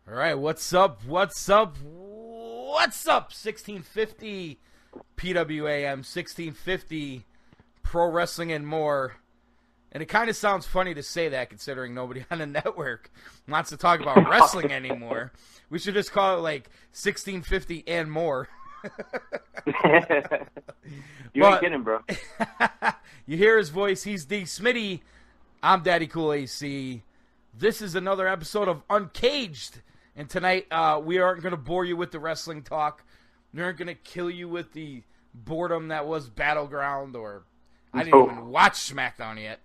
All right, what's up? 1650 PWAM, 1650 Pro Wrestling and More. And it kind of sounds funny to say that considering nobody on the network wants to talk about wrestling anymore. We should just call it like 1650 and more. You ain't kidding, bro. You hear his voice. He's DSmitty. I'm Daddy Cool AC. This is another episode of UnCaged. And tonight, we aren't going to bore you with the wrestling talk. We aren't going to kill you with the boredom that was Battleground, or I didn't even watch SmackDown yet.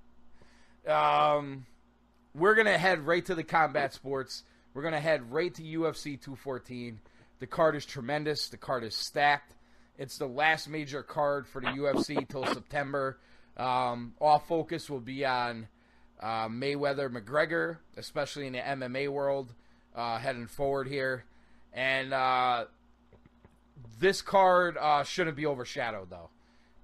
We're going to head right to the combat sports. We're going to head right to UFC 214. The card is tremendous. The card is stacked. It's the last major card for the UFC till September. All focus will be on Mayweather-McGregor, especially in the MMA world. Heading forward here, and this card shouldn't be overshadowed, though.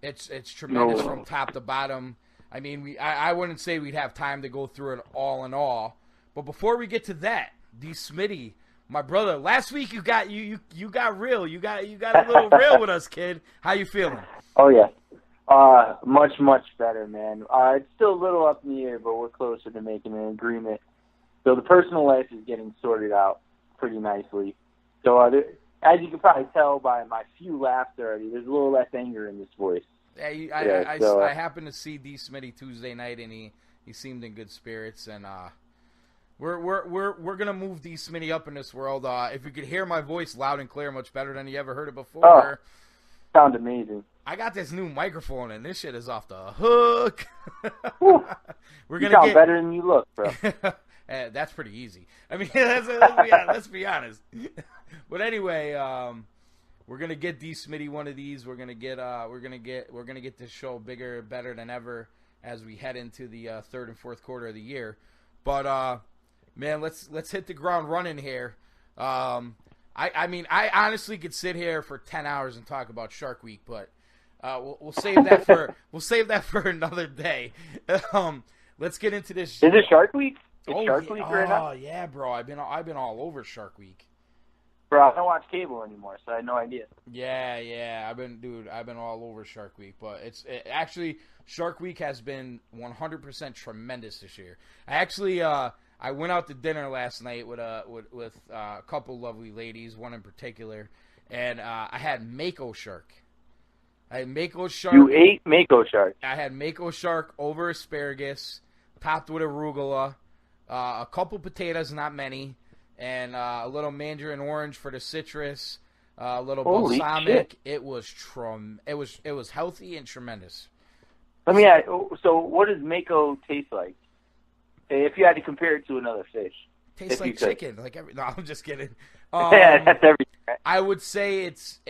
It's tremendous from top to bottom. I mean, I wouldn't say we'd have time to go through it all in all, but before we get to that, DSmitty, my brother, last week you got real, you got a little real with us, kid. How you feeling? Oh yeah, much better, man. It's still a little up in the air, but we're closer to making an agreement. So the personal life is getting sorted out pretty nicely. So as you can probably tell by my few laughs already, there's a little less anger in this voice. Yeah, I happened to see DSmitty Tuesday night, and he seemed in good spirits. And we're gonna move DSmitty up in this world. If you could hear my voice loud and clear, much better than you ever heard it before. Sound amazing. I got this new microphone, and this shit is off the hook. You sound better than you look, bro. That's pretty easy. I mean, let's be honest. But anyway, we're gonna get DSmitty one of these. We're gonna get this show bigger, better than ever as we head into the third and fourth quarter of the year. But man, let's hit the ground running here. I mean, I honestly could sit here for 10 hours and talk about Shark Week, but we'll save that for another day. Let's get into this. Is it Shark Week? Shark Week right now? Oh yeah, bro. I've been all over Shark Week. Bro, I don't watch cable anymore, so I had no idea. Yeah. I've been all over Shark Week, but actually Shark Week has been 100% tremendous this year. I went out to dinner last night with a couple lovely ladies, one in particular, and I had Mako Shark. You ate Mako Shark? I had Mako Shark over asparagus, topped with arugula. A couple potatoes, not many, and a little mandarin orange for the citrus, a little balsamic. It was healthy and tremendous. Let me ask, so what does Mako taste like? If you had to compare it to another fish. Tastes like chicken. No, I'm just kidding. Yeah, that's everything. Right? I would say it's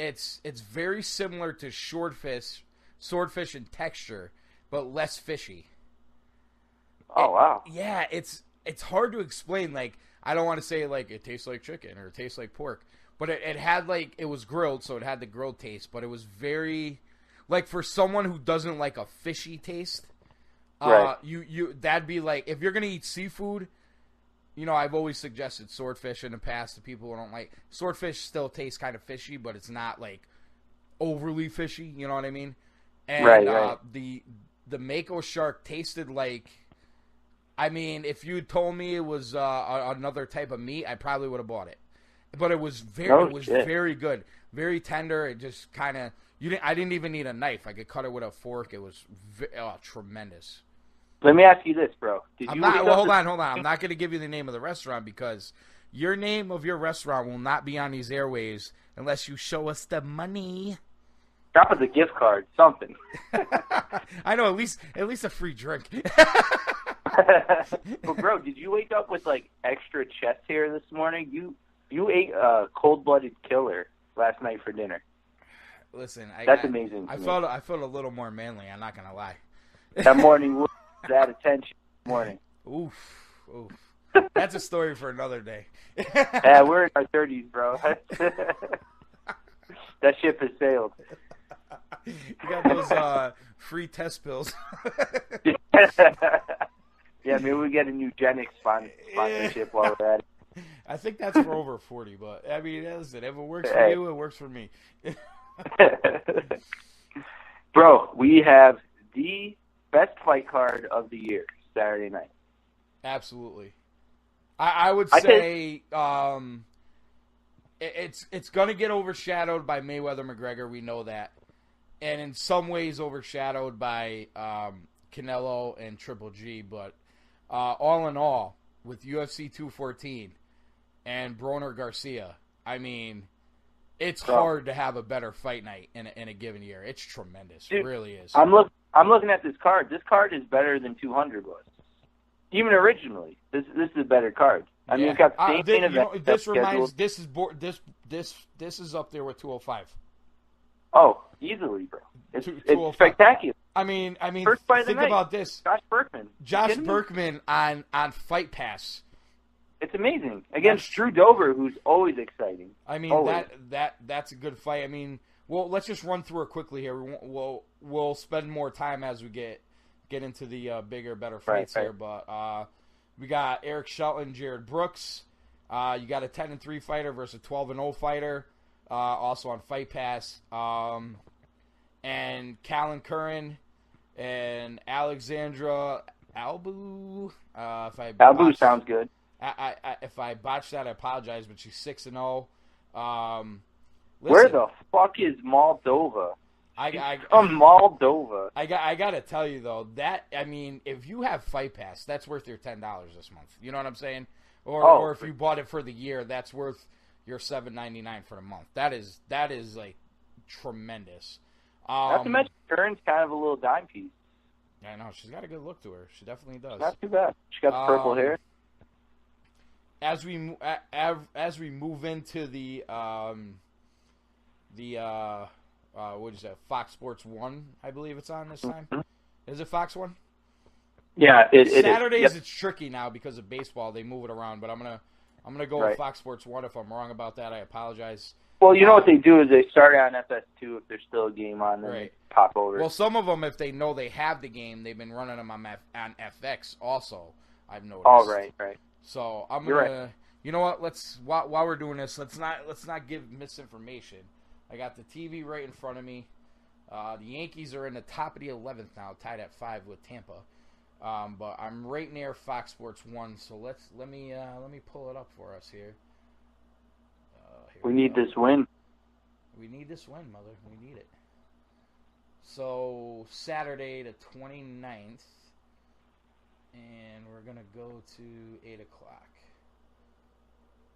very similar to swordfish in texture, but less fishy. Oh, wow. Yeah, it's hard to explain. Like, I don't want to say like it tastes like chicken or it tastes like pork, but it had like, it was grilled, so it had the grilled taste, but it was very, like, for someone who doesn't like a fishy taste, right. That'd be like, if you're gonna eat seafood, you know, I've always suggested swordfish in the past to people who don't like swordfish. Still tastes kind of fishy, but it's not like overly fishy. You know what I mean? And right. The Mako Shark tasted like. I mean, if you told me it was another type of meat, I probably would have bought it. But it was very good, very tender. It just kind of I didn't even need a knife. I could cut it with a fork. It was tremendous. Let me ask you this, bro. Hold on. I'm not going to give you the name of the restaurant because your name of your restaurant will not be on these airways unless you show us the money. Drop us a gift card, something. I know, at least a free drink. But bro, did you wake up with like extra chest hair this morning? You ate a cold-blooded killer last night for dinner. Listen, that's amazing. I felt a little more manly. I'm not gonna lie. That morning, that attention morning. Oof. That's a story for another day. Yeah, we're in our 30s, bro. That ship has sailed. You got those free test pills. Yeah, maybe we get a new Genix sponsorship while we're at it. I think that's for over 40, but I mean, listen, if it works for you, it works for me. Bro, we have the best fight card of the year Saturday night. Absolutely. I would say it's going to get overshadowed by Mayweather-McGregor. We know that. And in some ways overshadowed by Canelo and Triple G. But all in all, with UFC 214 and Broner Garcia, I mean, it's hard to have a better fight night in a given year. It's tremendous. Dude, it really is. I'm looking at this card. This card is better than 200 was. Even originally, this is a better card. I mean, it's got the same event. This is up there with 205. Oh, easily, bro. It's spectacular. I mean, First fight of the think night, about this. Josh Berkman on Fight Pass. It's amazing against Drew Dober, who's always exciting. I mean, always. that's a good fight. I mean, well, let's just run through it quickly here. We'll spend more time as we get into the bigger, better fights here. But we got Eric Shelton, Jared Brooks. You got a 10-3 fighter versus a 12-0 fighter, also on Fight Pass. And Callan Curran and Alexandra Albu. Albu sounds good. If I botched that, I apologize. But she's 6-0. Where the fuck is Moldova? Moldova. I gotta tell you though, that I mean, if you have Fight Pass, that's worth your $10 this month. You know what I'm saying? Or if you bought it for the year, that's worth your $7.99 for the month. That is like tremendous. Not to mention, Curran's kind of a little dime piece. I know, she's got a good look to her. She definitely does. Not too bad. She got the purple hair. As we move into the what is that? Fox Sports 1, I believe it's on this time. Mm-hmm. Is it Fox 1? Yeah, Saturdays is. Yep. It's tricky now because of baseball. They move it around, but I'm gonna go with Fox Sports 1. If I'm wrong about that, I apologize. Well, you know what they do is they start on FS2 if there's still a game on, then they pop over. Well, some of them, if they know they have the game, they've been running them on FX also. I've noticed. Oh, right. So I'm gonna. You know what? While we're doing this, let's not give misinformation. I got the TV right in front of me. The Yankees are in the top of the 11th now, tied at 5 with Tampa. But I'm right near Fox Sports 1, so let me pull it up for us here. We need this win. We need this win, mother. We need it. So Saturday the 29th, and we're gonna go to 8 o'clock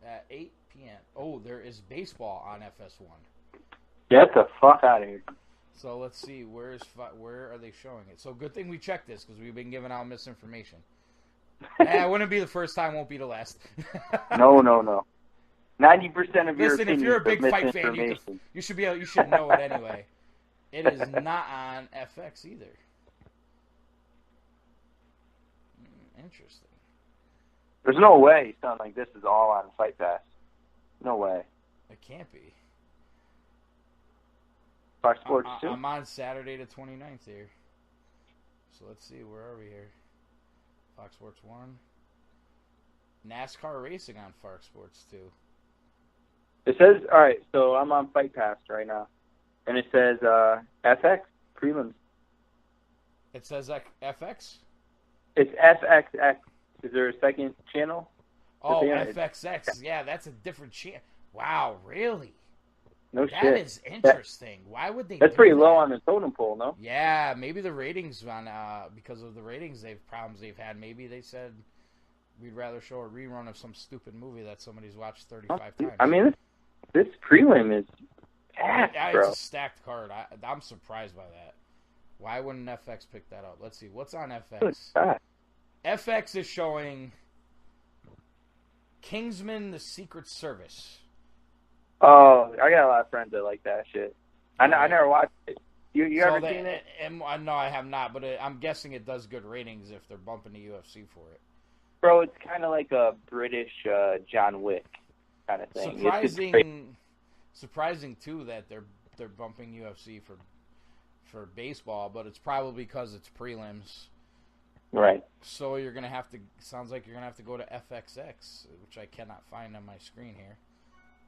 at 8 p.m. Oh, there is baseball on FS1. Get the fuck out of here. So let's see, where are they showing it? So good thing we checked this because we've been giving out misinformation. It wouldn't be the first time, won't be the last. No. 90% of your listen. If you're a big fight fan, you should know it anyway. It is not on FX either. Interesting. There's no way something like this is all on Fight Pass. No way. It can't be. Fox Sports 2? I'm on Saturday the 29th here. So let's see, where are we here? Fox Sports 1. NASCAR racing on Fox Sports 2. It says, alright, so I'm on Fight Pass right now. And it says FX, prelims. It says FX? It's FXX. Is there a second channel? Oh, FXX. Yeah, that's a different channel. Wow, really? No shit. That is interesting. Why would they? That's pretty low on the totem pole, no? Yeah, maybe the ratings on because of the ratings problems they've had. Maybe they said we'd rather show a rerun of some stupid movie that somebody's watched 35 times. I mean, this prelim is packed, bro. It's a stacked card. I'm surprised by that. Why wouldn't FX pick that up? Let's see. What's on FX? FX is showing Kingsman: The Secret Service. Oh, I got a lot of friends that like that shit. I never watched it. You ever seen it? No, I have not, but I'm guessing it does good ratings if they're bumping the UFC for it. Bro, it's kind of like a British John Wick kind of thing. Surprising too that they're bumping UFC for baseball, but it's probably because it's prelims. Right. So you're gonna have to. Sounds like you're gonna have to go to FXX, which I cannot find on my screen here.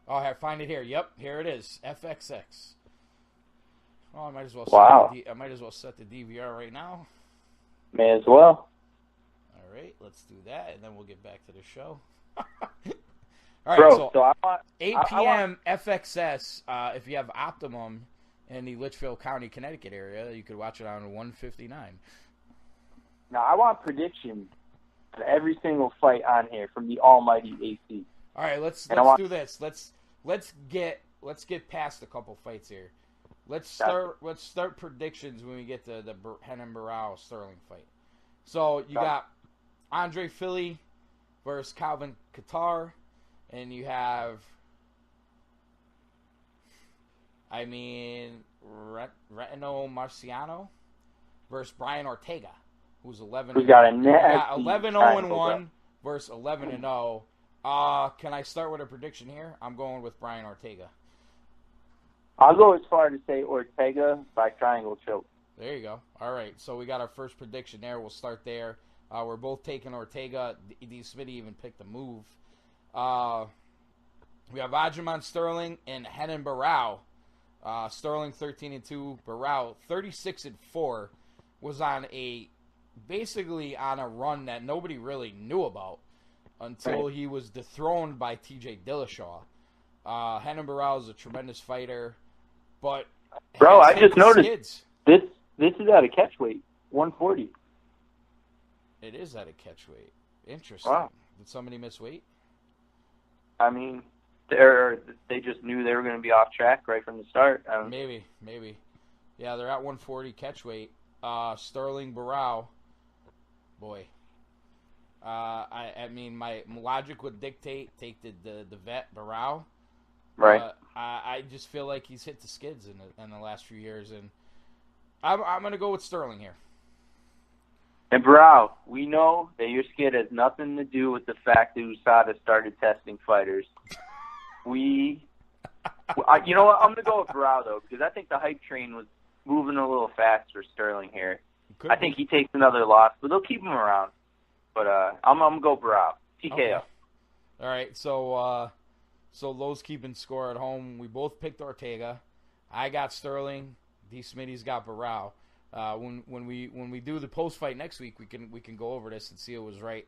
Oh, I find it here. Yep, here it is. FXX. Oh, I might as well. Wow. I might as well set the DVR right now. May as well. All right, let's do that, and then we'll get back to the show. All right, Bro, so I want 8 p.m. FXS. If you have Optimum in the Litchfield County, Connecticut area, you could watch it on 159. Now I want predictions for every single fight on here from the almighty AC. All right, let's do this. Let's get past a couple fights here. Let's start predictions when we get to the Renan Barão Sterling fight. So you got Andre Fili versus Calvin Kattar, and you have, Retino Marciano versus Brian Ortega, who's 11. Who's got a nasty 11-0-1 versus 11-0. Can I start with a prediction here? I'm going with Brian Ortega. I'll go as far to say Ortega by triangle choke. There you go. All right, so we got our first prediction there. We'll start there. We're both taking Ortega. DSmitty even picked a move. We have Aljamain Sterling and Renan Barão. Sterling 13-2, Barão 36-4. Was basically on a run that nobody really knew about until he was dethroned by T.J. Dillashaw. Renan Barão is a tremendous fighter, but bro, I just noticed this is at a catch weight, 140. It is at a catch weight. Interesting. Wow. Did somebody miss weight? I mean, they just knew they were going to be off track right from the start. Maybe. Yeah, they're at 140 catch weight. Sterling Barão, boy. I mean, my logic would dictate take the vet Barão. Right. I just feel like he's hit the skids in the last few years, and I'm going to go with Sterling here. And Barão, we know that your skid has nothing to do with the fact that USADA started testing fighters. You know what? I'm going to go with Barão, though, because I think the hype train was moving a little fast for Sterling here. I think he takes another loss, but they'll keep him around. But I'm going to go Barão. TKO. Okay. All right, so Lowe's keeping score at home. We both picked Ortega. I got Sterling. DSmitty's got Barão. When we do the post fight next week, we can go over this and see it was right.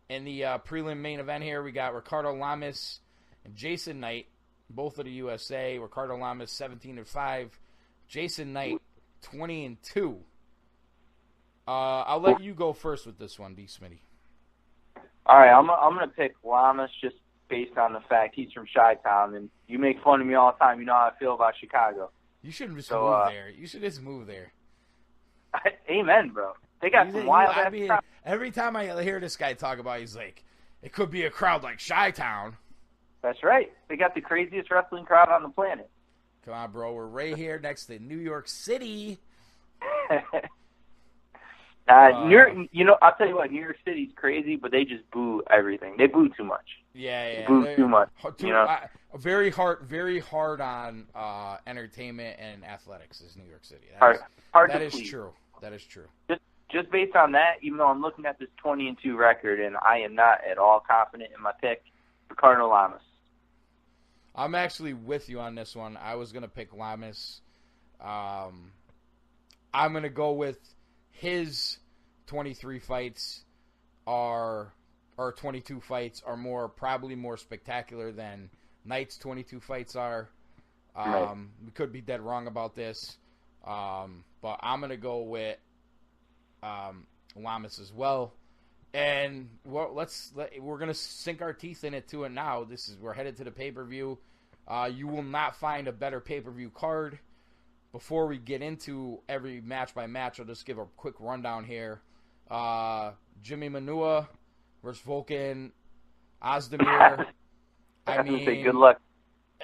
In the prelim main event here, we got Ricardo Lamas and Jason Knight, both of the USA. Ricardo Lamas 17-5, Jason Knight 20-2. I'll let you go first with this one, DSmitty. All right, I'm gonna pick Lamas just based on the fact he's from Chi-Town, and you make fun of me all the time. You know how I feel about Chicago. You shouldn't just move there. You should just move there. Amen, bro. They got some wild ass. Every time I hear this guy talk about it, he's like, it could be a crowd like Chi-Town. That's right. They got the craziest wrestling crowd on the planet. Come on, bro. We're right here next to New York City. I'll tell you what, New York City's crazy, but they just boo everything. They boo too much. Yeah. They boo too much. Very hard on entertainment and athletics is New York City. That is true. That is true. Just based on that, even though I'm looking at this 20-2 record, and I am not at all confident in my pick, Ricardo Lamas. I'm actually with you on this one. I was going to pick Lamas. I'm going to go with his 23 fights or 22 fights are probably more spectacular than Knight's 22 fights are. Right. We could be dead wrong about this. But I'm going to go with Lamas as well. And we're going to sink our teeth in it to it now. We're headed to the pay-per-view. You will not find a better pay-per-view card. Before we get into every match by match, I'll just give a quick rundown here. Jimmy Manua versus Volkan Ozdemir. I mean, say good luck.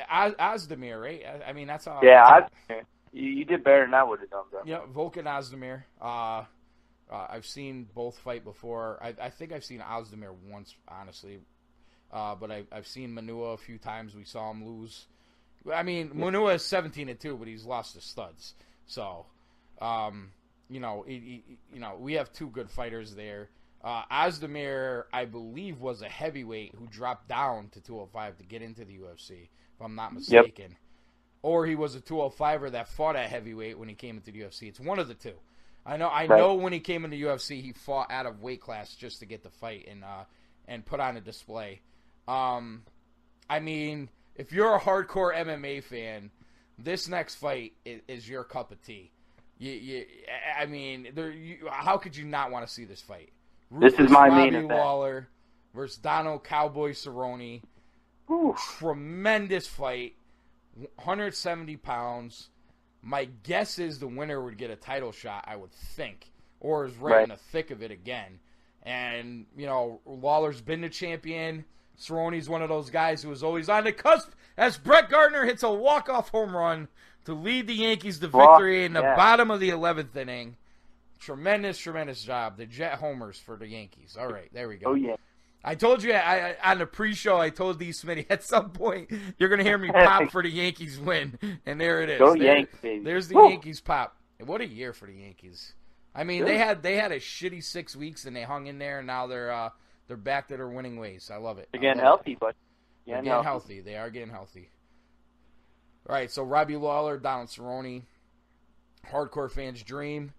Ozdemir, right? I mean, that's all. Yeah, you did better than I would have done, bro. Yeah, Volkan Ozdemir. I've seen both fight before. I think I've seen Ozdemir once, honestly. But I've seen Manua a few times. We saw him lose. I mean, Manua is 17-2, but he's lost to studs. So, we have two good fighters there. Ozdemir, I believe, was a heavyweight who dropped down to 205 to get into the UFC, if I'm not mistaken. Yep. Or he was a 205er that fought at heavyweight when he came into the UFC. It's one of the two. I know when he came into the UFC, he fought out of weight class just to get the fight and put on a display. I mean, if you're a hardcore MMA fan, this next fight is your cup of tea. How could you not want to see this fight? This is my main event. Lawler versus Donald Cowboy Cerrone. Ooh. Tremendous fight. 170 pounds. My guess is the winner would get a title shot, I would think, or is right in the thick of it again. And, Lawler's been the champion. Cerrone's one of those guys who is always on the cusp as Brett Gardner hits a walk-off home run to lead the Yankees to victory in the bottom of the 11th inning. Tremendous, tremendous job. The Jet homers for the Yankees. All right, there we go. Oh, yeah. I told you on the pre-show, I told DSmitty at some point you're going to hear me pop for the Yankees win, and there it is. Go Yankees, baby. There's the Yankees pop. What a year for the Yankees. I mean, they had a shitty 6 weeks, and they hung in there, and now they're back to their winning ways. I love it. They're getting healthy, but they're getting healthy. They are getting healthy. All right, so Robbie Lawler, Donald Cerrone, hardcore fans' dream.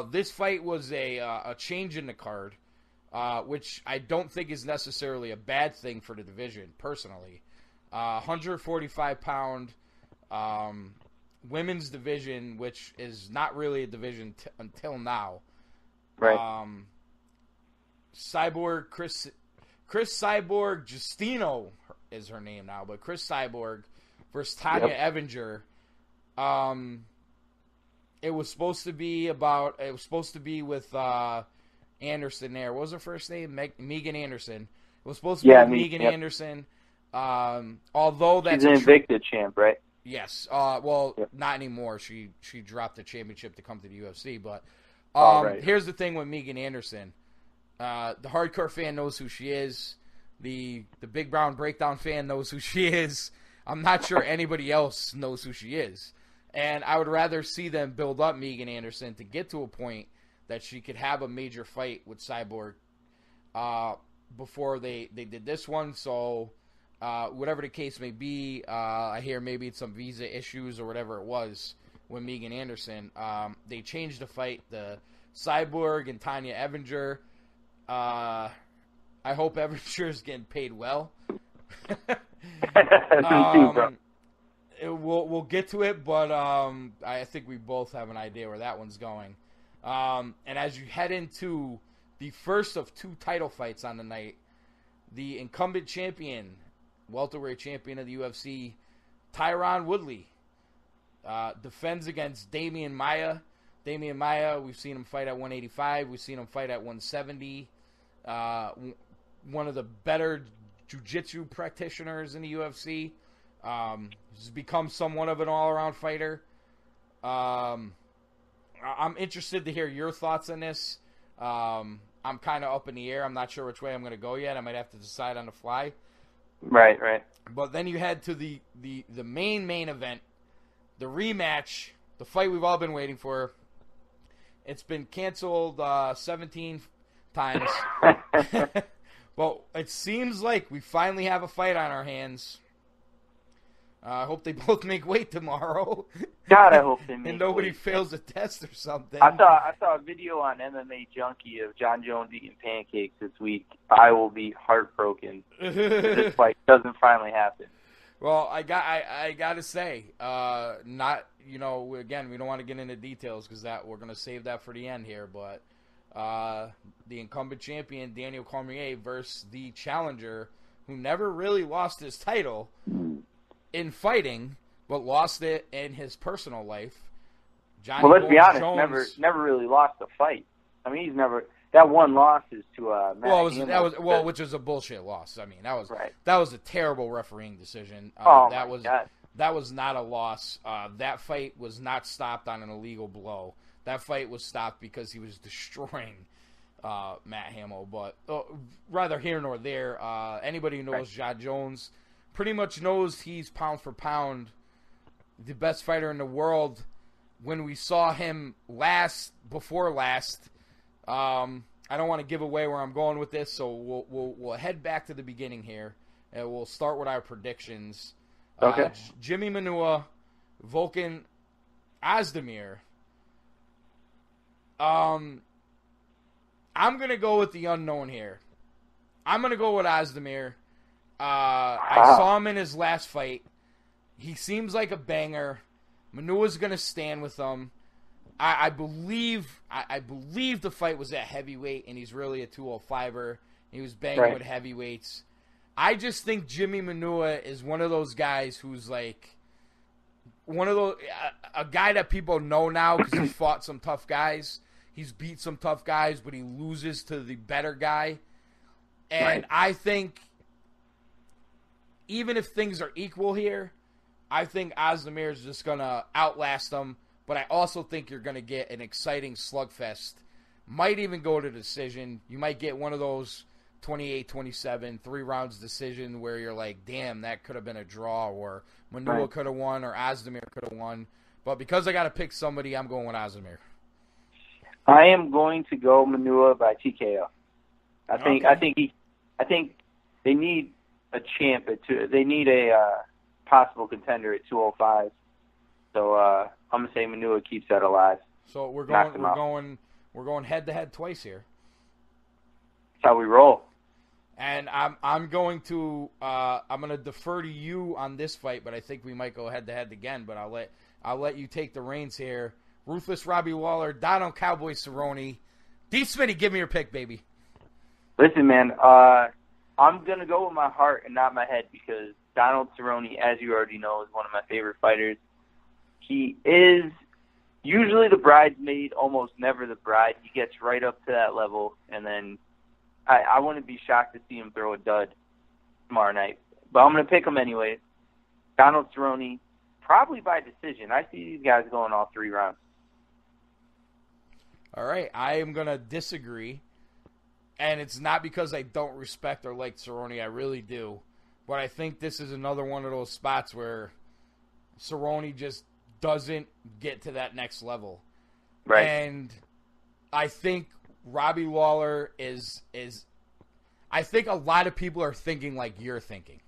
This fight was a change in the card. Which I don't think is necessarily a bad thing for the division, personally. 145-pound women's division, which is not really a division until now. Right. Cyborg, Chris Cyborg Justino is her name now, but Chris Cyborg versus Tanya Evinger. It was supposed to be with Anderson there. What was her first name? Megan Anderson. It was supposed to be Megan Anderson. Although that's she's an Invicta champ, right? Yes. Not anymore. She dropped the championship to come to the UFC. But here's the thing with Megan Anderson. The hardcore fan knows who she is. The Big Brown Breakdown fan knows who she is. I'm not sure anybody else knows who she is. And I would rather see them build up Megan Anderson to get to a point that she could have a major fight with Cyborg before they did this one. So whatever the case may be, I hear maybe it's some visa issues or whatever it was with Megan Anderson. They changed the fight, the Cyborg and Tanya Evinger. I hope Evinger is getting paid well. We'll get to it, but I think we both have an idea where that one's going. And as you head into the first of two title fights on the night, the incumbent champion, welterweight champion of the UFC, Tyron Woodley, defends against Damian Maia. Damian Maia, we've seen him fight at 185. We've seen him fight at 170. One of the better jiu-jitsu practitioners in the UFC. He's become somewhat of an all-around fighter. I'm interested to hear your thoughts on this. I'm kind of up in the air. I'm not sure which way I'm going to go yet. I might have to decide on the fly. Right. But then you head to the main event, the rematch, the fight we've all been waiting for. It's been canceled 17 times. But it seems like we finally have a fight on our hands. I hope they both make weight tomorrow. God, I hope they make and nobody weight. fails a test or something. I saw a video on MMA Junkie of John Jones eating pancakes this week. I will be heartbroken if this fight doesn't finally happen. Well, I got to say, again, we don't want to get into details because we're going to save that for the end here. But the incumbent champion Daniel Cormier versus the challenger who never really lost his title in fighting, but lost it in his personal life. Johnny let's be honest, Jones, never really lost a fight. I mean, he's never. That one loss is to Matt which was a bullshit loss. I mean, that right. was a terrible refereeing decision. God. That was not a loss. That fight was not stopped on an illegal blow. That fight was stopped because he was destroying Matt Hamill. But rather here nor there, anybody who knows John Jones pretty much knows he's pound for pound the best fighter in the world. when we saw him before last. I don't want to give away where I'm going with this, so we'll head back to the beginning here, and we'll start with our predictions. Okay. Jimmy Manua, Volkan Ozdemir. I'm gonna go with the unknown here. I'm gonna go with Ozdemir. I saw him in his last fight. He seems like a banger. Manua's gonna stand with him. I believe the fight was at heavyweight, and he's really a 205er. He was banging with heavyweights. I just think Jimmy Manua is one of those guys who's like a guy that people know now because he's fought some tough guys. He's beat some tough guys, but he loses to the better guy. And I think even if things are equal here, I think Ozdemir is just going to outlast him. But I also think you're going to get an exciting slugfest. Might even go to decision. You might get one of those 28-27, 3 rounds decision where you're like, damn, that could have been a draw, or Manua could have won, or Ozdemir could have won. But because I got to pick somebody, I'm going with Ozdemir. I am going to go Manua by TKO. I think they need a champ at they need a possible contender at 205. So I'm gonna say Manua keeps that alive. So we're going head to head twice here. That's how we roll. And I'm going to defer to you on this fight, but I think we might go head to head again. But I'll let you take the reins here. Ruthless Robbie Lawler, Donald Cowboy Cerrone, DSmitty. Give me your pick, baby. Listen, man. I'm gonna go with my heart and not my head because Donald Cerrone, as you already know, is one of my favorite fighters. He is usually the bridesmaid, almost never the bride. He gets right up to that level, and then I wouldn't be shocked to see him throw a dud tomorrow night. But I'm going to pick him anyway. Donald Cerrone, probably by decision. I see these guys going all 3 rounds. All right, I am going to disagree, and it's not because I don't respect or like Cerrone. I really do. But I think this is another one of those spots where Cerrone just doesn't get to that next level. Right. And I think Robbie Lawler is I think a lot of people are thinking like you're thinking.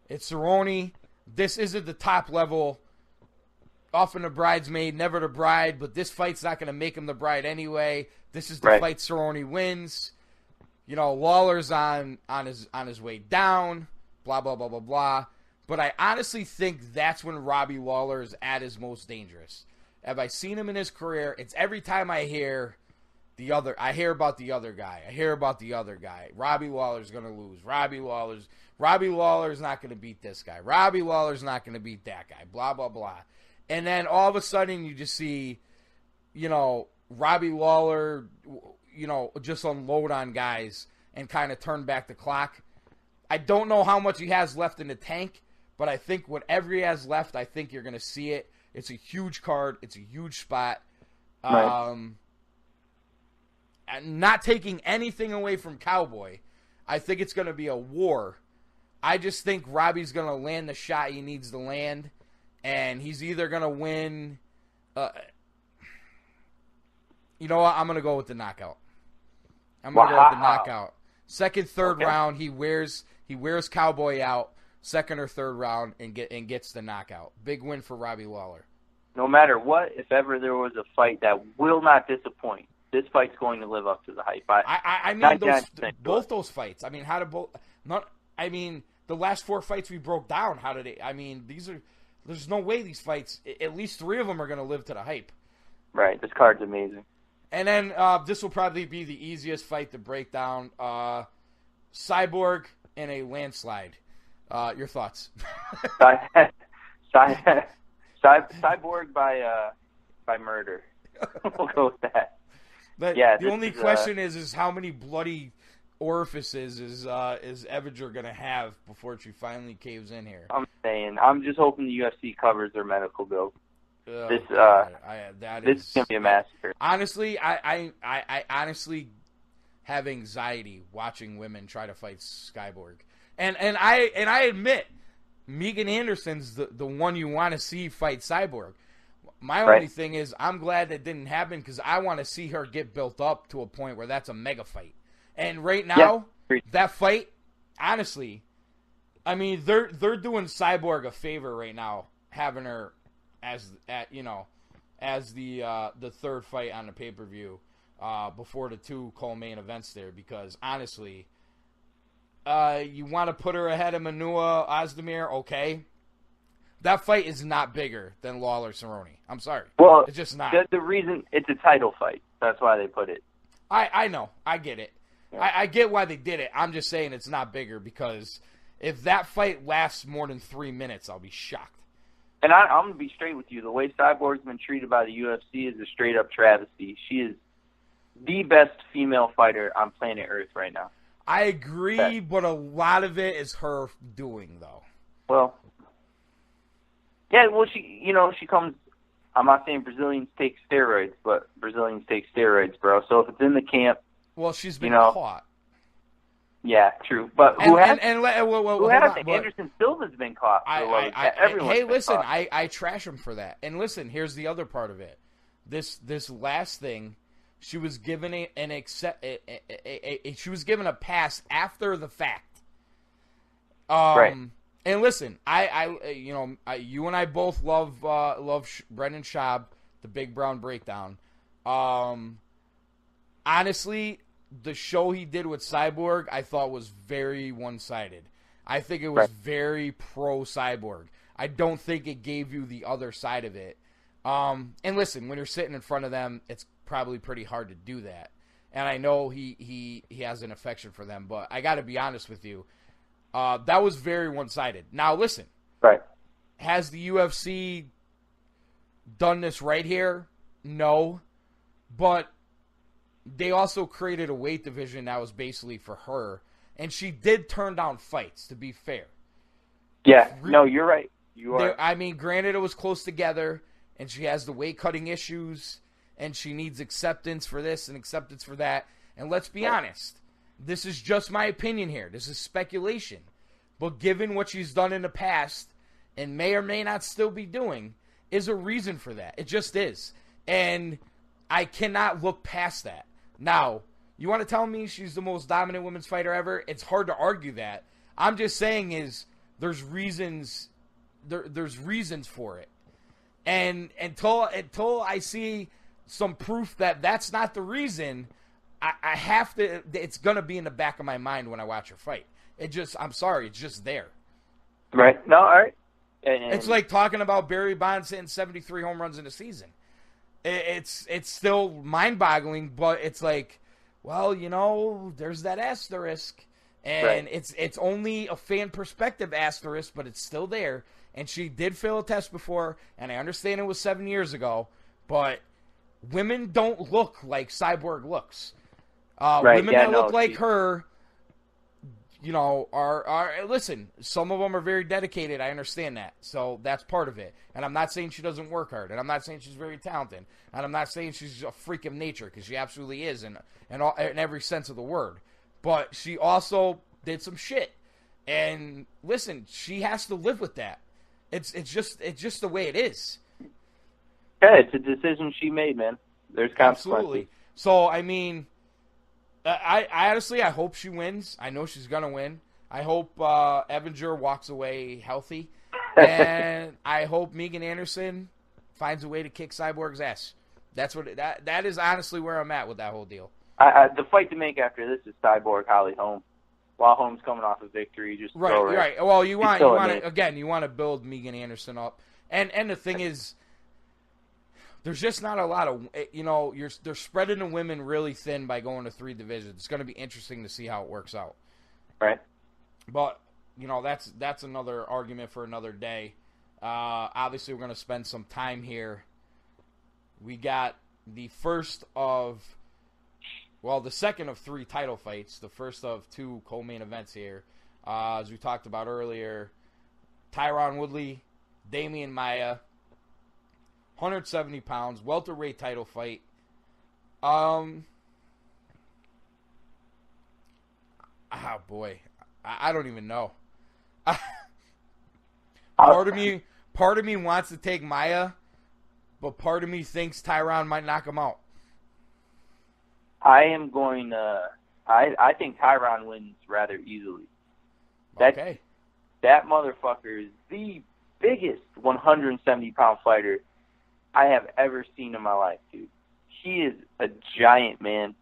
It's Cerrone. This isn't the top level. Often a bridesmaid, never the bride, but this fight's not going to make him the bride anyway. This is the fight Cerrone wins. You know, Lawler's on his way down, blah, blah, blah, blah, blah. But I honestly think that's when Robbie Lawler is at his most dangerous. Have I seen him in his career? It's every time I hear about the other guy. Robbie Lawler's going to lose. Robbie Lawler's not going to beat this guy. Robbie Lawler's not going to beat that guy. Blah, blah, blah. And then all of a sudden you just see, you know, Robbie Lawler, you know, just unload on guys and kind of turn back the clock. I don't know how much he has left in the tank, but I think whatever he has left, I think you're going to see it. It's a huge card. It's a huge spot. And not taking anything away from Cowboy, I think it's going to be a war. I just think Robbie's going to land the shot he needs to land, and he's either going to win. You know what? I'm going to go with the knockout. Second, third round, he wears Cowboy out. Second or third round and gets the knockout. Big win for Robbie Lawler. No matter what, if ever there was a fight that will not disappoint, this fight's going to live up to the hype. I mean, both those fights. I mean, the last 4 fights we broke down. How did they? I mean, there's no way these fights. At least 3 of them are going to live to the hype. Right. This card's amazing. And then this will probably be the easiest fight to break down. Cyborg in a landslide. Your thoughts? Cyborg by murder. We'll go with that. But yeah, the only question is how many bloody orifices is Evinger going to have before she finally caves in here? I'm just hoping the UFC covers their medical bill. This is going to be a massacre. Honestly, I honestly have anxiety watching women try to fight Cyborg. And I admit, Megan Anderson's the one you want to see fight Cyborg. My only thing is I'm glad that didn't happen because I want to see her get built up to a point where that's a mega fight. And right now, that fight, honestly, I mean, they're doing Cyborg a favor right now, having her as the third fight on the pay-per-view before the two co-main events there, because honestly, you want to put her ahead of Manua Ozdemir, okay. That fight is not bigger than Lawler-Cerrone. I'm sorry. Well, it's just not. The reason it's a title fight. That's why they put it. I know. I get it. Yeah. I get why they did it. I'm just saying it's not bigger because if that fight lasts more than 3 minutes, I'll be shocked. And I'm going to be straight with you. The way Cyborg's been treated by the UFC is a straight-up travesty. She is the best female fighter on planet Earth right now. I agree, but a lot of it is her doing, though. Well, yeah, well, she comes, I'm not saying Brazilians take steroids, but Brazilians take steroids, bro. So if it's in the camp. Well, she's been caught. Yeah, true. But who hasn't? Anderson Silva's been caught. Hey, listen, I trash him for that. And listen, here's the other part of it. This last thing, she was given she was given a pass after the fact. Right. And listen, you and I both love Brendan Schaub, the Big Brown Breakdown. Honestly, the show he did with Cyborg, I thought was very one-sided. I think it was very pro-Cyborg. I don't think it gave you the other side of it. And listen, when you're sitting in front of them, it's probably pretty hard to do that. And I know he has an affection for them, but I got to be honest with you. That was very one-sided. Now, listen. Right. Has the UFC done this right here? No. But they also created a weight division that was basically for her. And she did turn down fights, to be fair. Yeah. No, you're right. You are. I mean, granted, it was close together, and she has the weight-cutting issues, and she needs acceptance for this and acceptance for that. And let's be honest. This is just my opinion here. This is speculation. But given what she's done in the past and may or may not still be doing, is a reason for that. It just is. And I cannot look past that. Now, you want to tell me she's the most dominant women's fighter ever? It's hard to argue that. I'm just saying is there's reasons for it. And until I see some proof that that's not the reason, I have to. It's gonna be in the back of my mind when I watch her fight. I'm sorry, it's just there. Right. No. All right. It's like talking about Barry Bonds hitting 73 home runs in a season. It's still mind-boggling, but it's like, well, there's that asterisk, and it's only a fan perspective asterisk, but it's still there. And she did fail a test before, and I understand it was 7 years ago, but women don't look like Cyborg looks. Women that look like her, are listen, some of them are very dedicated. I understand that. So that's part of it. And I'm not saying she doesn't work hard. And I'm not saying she's very talented. And I'm not saying she's a freak of nature, because she absolutely is in every sense of the word. But she also did some shit. And listen, she has to live with that. It's just the way it is. Yeah, it's a decision she made, man. There's consequences. Absolutely. So, I mean, I honestly, I hope she wins. I know she's going to win. I hope Evinger walks away healthy. And I hope Megan Anderson finds a way to kick Cyborg's ass. That is honestly where I'm at with that whole deal. The fight to make after this is Cyborg Holly Holm. While Holm's coming off a victory, just right. Well, you want to build Megan Anderson up. And the thing is, there's just not a lot of, they're spreading the women really thin by going to 3 divisions. It's going to be interesting to see how it works out. Right. But, that's another argument for another day. Obviously, we're going to spend some time here. We got the second of 3 title fights, the first of 2 co-main events here. As we talked about earlier, Tyron Woodley, Damian Maia, 170 pounds, welterweight title fight. Oh boy, I don't even know. Part of me wants to take Maia, but part of me thinks Tyron might knock him out. I am going to. I think Tyron wins rather easily. Okay. That motherfucker is the biggest 170-pound fighter I have ever seen in my life, dude. He is a giant, man,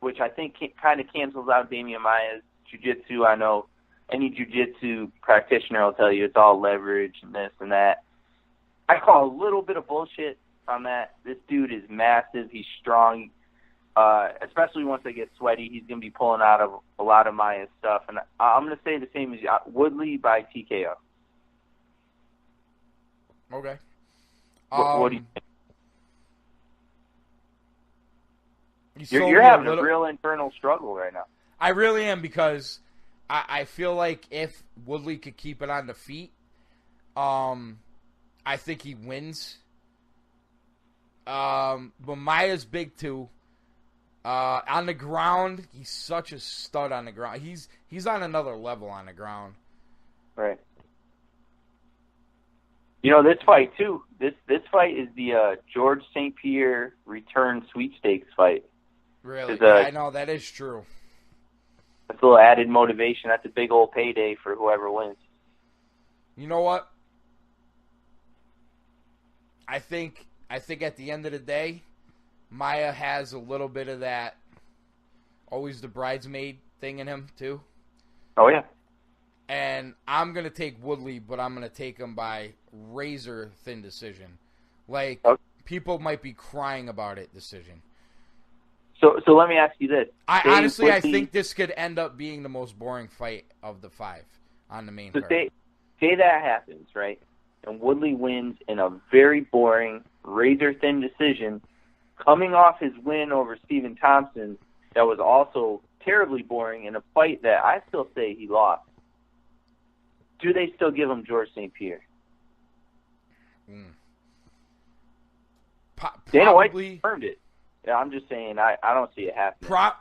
which I think kind of cancels out Damian Maia's jiu-jitsu. I know any jiu-jitsu practitioner will tell you it's all leverage and this and that. I call a little bit of bullshit on that. This dude is massive. He's strong. Especially once they get sweaty, he's going to be pulling out of a lot of Maia's stuff. And I'm going to say the same as you. Woodley by TKO. Okay. What do you think? You're You're having a real internal struggle right now. I really am, because I feel like if Woodley could keep it on the feet, I think he wins. But Maia's big too. On the ground, he's such a stud on the ground. He's on another level on the ground. Right. You know, this fight too. This fight is the George St. Pierre return sweepstakes fight. Really? I know, that is true. That's a little added motivation. That's a big old payday for whoever wins. You know what? I think at the end of the day, Maia has a little bit of that always the bridesmaid thing in him, too. Oh, yeah. And I'm going to take Woodley, but I'm going to take him by razor-thin decision. Like, people might be crying about it decision. So let me ask you this. I think this could end up being the most boring fight of the 5 on the main card. Say that happens, right? And Woodley wins in a very boring, razor-thin decision, coming off his win over Stephen Thompson that was also terribly boring in a fight that I still say he lost. Do they still give him George St. Pierre? Dana White confirmed it. Yeah, I'm just saying I don't see it happening.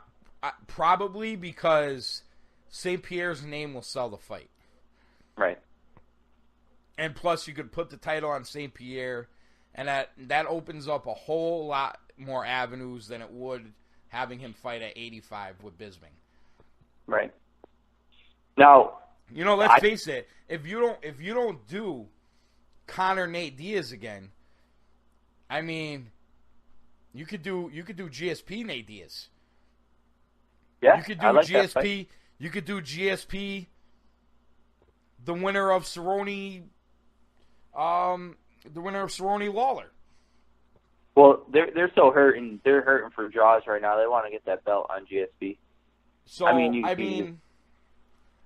Probably because St. Pierre's name will sell the fight. Right. And plus you could put the title on St. Pierre, and that opens up a whole lot more avenues than it would having him fight at 85 with Bisping. Right. Now, you know, let's face it. If you don't do Conor Nate Diaz again, I mean, you could do GSP Nate Diaz. Yeah, you could do GSP. You could do GSP. The winner of Cerrone. The winner of Cerrone Lawler. Well, they're so hurting. They're hurting for draws right now. They want to get that belt on GSP. So I mean,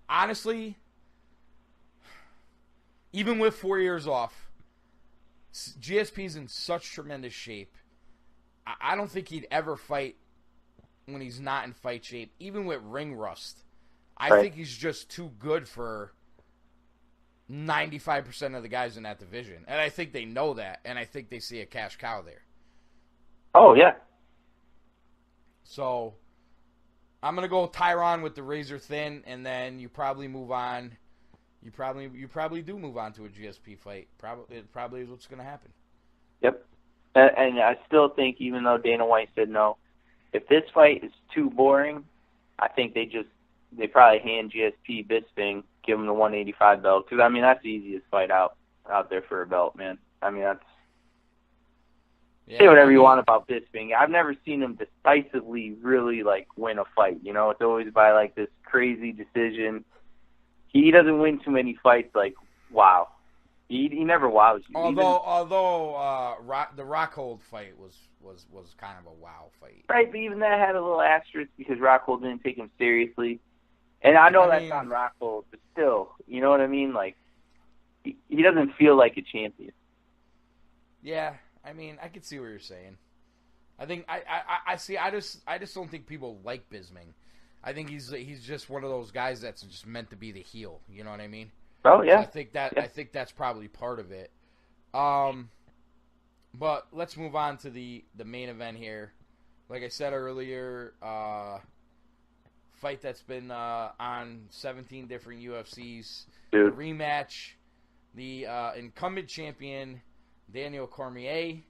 honestly, even with 4 years off, GSP's in such tremendous shape. I don't think he'd ever fight when he's not in fight shape, even with ring rust. I think he's just too good for 95% of the guys in that division. And I think they know that, and I think they see a cash cow there. Oh, yeah. So, I'm going to go Tyron with the razor thin, and then you probably move on. You probably do move on to a GSP fight. It probably is what's going to happen. Yep. And I still think, even though Dana White said no, if this fight is too boring, I think they probably hand GSP Bisping, give him the 185 belt. Because, I mean, that's the easiest fight out there for a belt, man. I mean, that's... Yeah, say whatever you want about Bisping. I've never seen him decisively really, win a fight. You know, it's always by, this crazy decision. He doesn't win too many fights, wow. He never wows you. Although the Rockhold fight was kind of a wow fight. Right, but even that had a little asterisk because Rockhold didn't take him seriously. And I know that's on Rockhold, but still, you know what I mean? He doesn't feel like a champion. Yeah, I mean, I can see what you're saying. I think I see. I just don't think people like Bisping. I think he's just one of those guys that's just meant to be the heel. You know what I mean? Oh yeah. So I think that's probably part of it. But let's move on to the main event here. Like I said earlier, fight that's been on 17 different UFCs. Dude. The rematch. The incumbent champion Daniel Cormier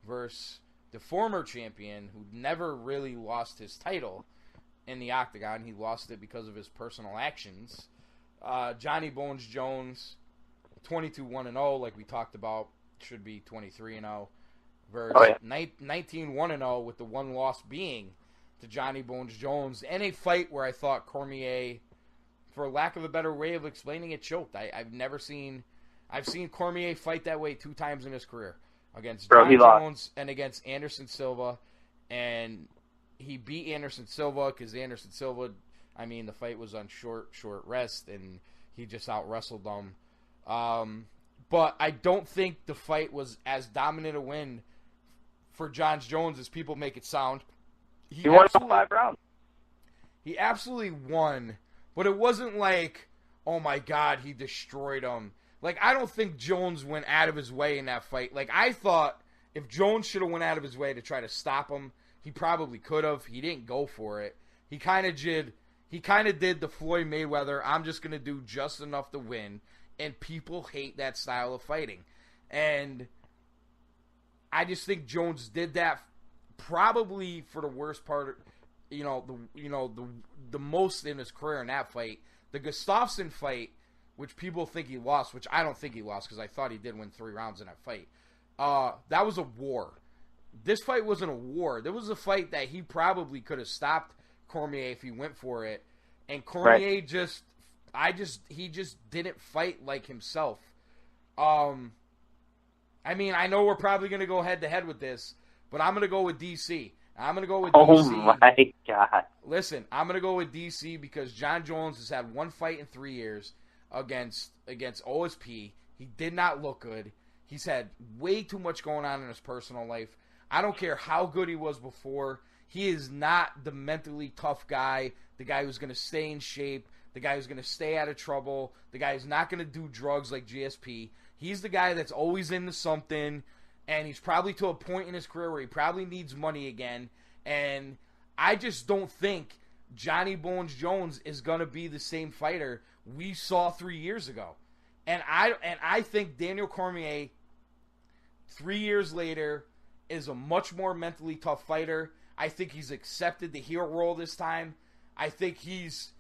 versus the former champion who never really lost his title in the octagon. He lost it because of his personal actions. Johnny Bones Jones, 22-1-0, like we talked about, should be 23-0, versus 19-1-0 with the one loss being to Johnny Bones Jones, in a fight where I thought Cormier, for lack of a better way of explaining it, choked. I've seen Cormier fight that way 2 times in his career, against John Jones and against Anderson Silva, and he beat Anderson Silva because Anderson Silva, the fight was on short rest, and he just out-wrestled them. But I don't think the fight was as dominant a win for John Jones as people make it sound. He won 5 rounds. He absolutely won, but it wasn't like, oh my God, he destroyed him. Like, I don't think Jones went out of his way in that fight. Like, I thought if Jones should have went out of his way to try to stop him, he probably could have. He didn't go for it. He kind of did the Floyd Mayweather, I'm just going to do just enough to win, and people hate that style of fighting. And I just think Jones did that probably for the worst part, the most in his career in that fight. The Gustafsson fight, which people think he lost, which I don't think he lost because I thought he did win 3 rounds in that fight. That was a war. This fight wasn't a war. There was a fight that he probably could have stopped Cormier if he went for it. And Cormier just didn't fight like himself. I know we're probably going to go head-to-head with this, but I'm going to go with DC. Oh, my God. Listen, I'm going to go with DC because John Jones has had 1 fight in 3 years against OSP. He did not look good. He's had way too much going on in his personal life. I don't care how good he was before. He is not the mentally tough guy, the guy who's going to stay in shape, the guy who's going to stay out of trouble, the guy who's not going to do drugs like GSP. He's the guy that's always into something, and he's probably to a point in his career where he probably needs money again. And I just don't think Johnny Bones Jones is going to be the same fighter we saw 3 years ago. And I think Daniel Cormier, 3 years later, is a much more mentally tough fighter. I think he's accepted the hero role this time. I think he's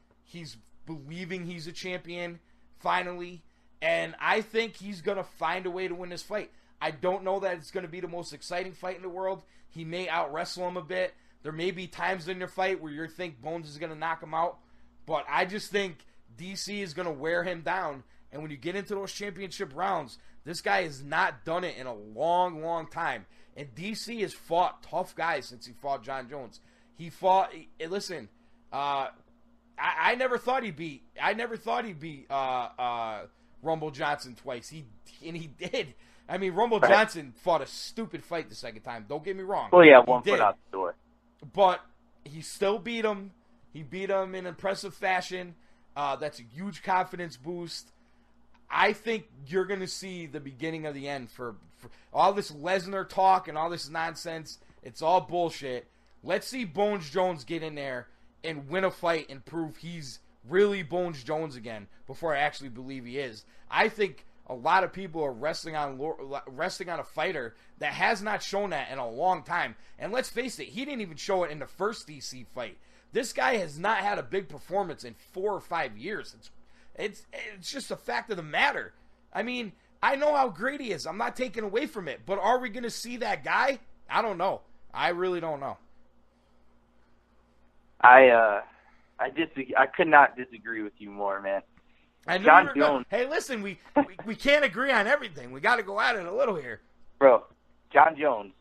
believing he's a champion, finally. And I think he's going to find a way to win this fight. I don't know that it's going to be the most exciting fight in the world. He may out-wrestle him a bit. There may be times in their fight where you think Bones is going to knock him out. But I just think DC is going to wear him down. And when you get into those championship rounds, this guy has not done it in a long, long time. And DC has fought tough guys since he fought John Jones. I never thought he beat Rumble Johnson twice. He did. Rumble Johnson fought a stupid fight the second time. Don't get me wrong. Well, yeah, 1 foot out the door. But he still beat him. He beat him in impressive fashion. That's a huge confidence boost. I think you're going to see the beginning of the end for all this Lesnar talk and all this nonsense. It's all bullshit. Let's see Bones Jones get in there and win a fight and prove he's really Bones Jones again before I actually believe he is. I think a lot of people are resting on a fighter that has not shown that in a long time. And let's face it, he didn't even show it in the first DC fight. This guy has not had a big performance in 4 or 5 years. It's just a fact of the matter. I know how great he is. I'm not taking away from it. But are we going to see that guy? I don't know. I really don't know. I could not disagree with you more, man. John Jones. Hey, listen, we can't agree on everything. We got to go at it a little here. Bro, John Jones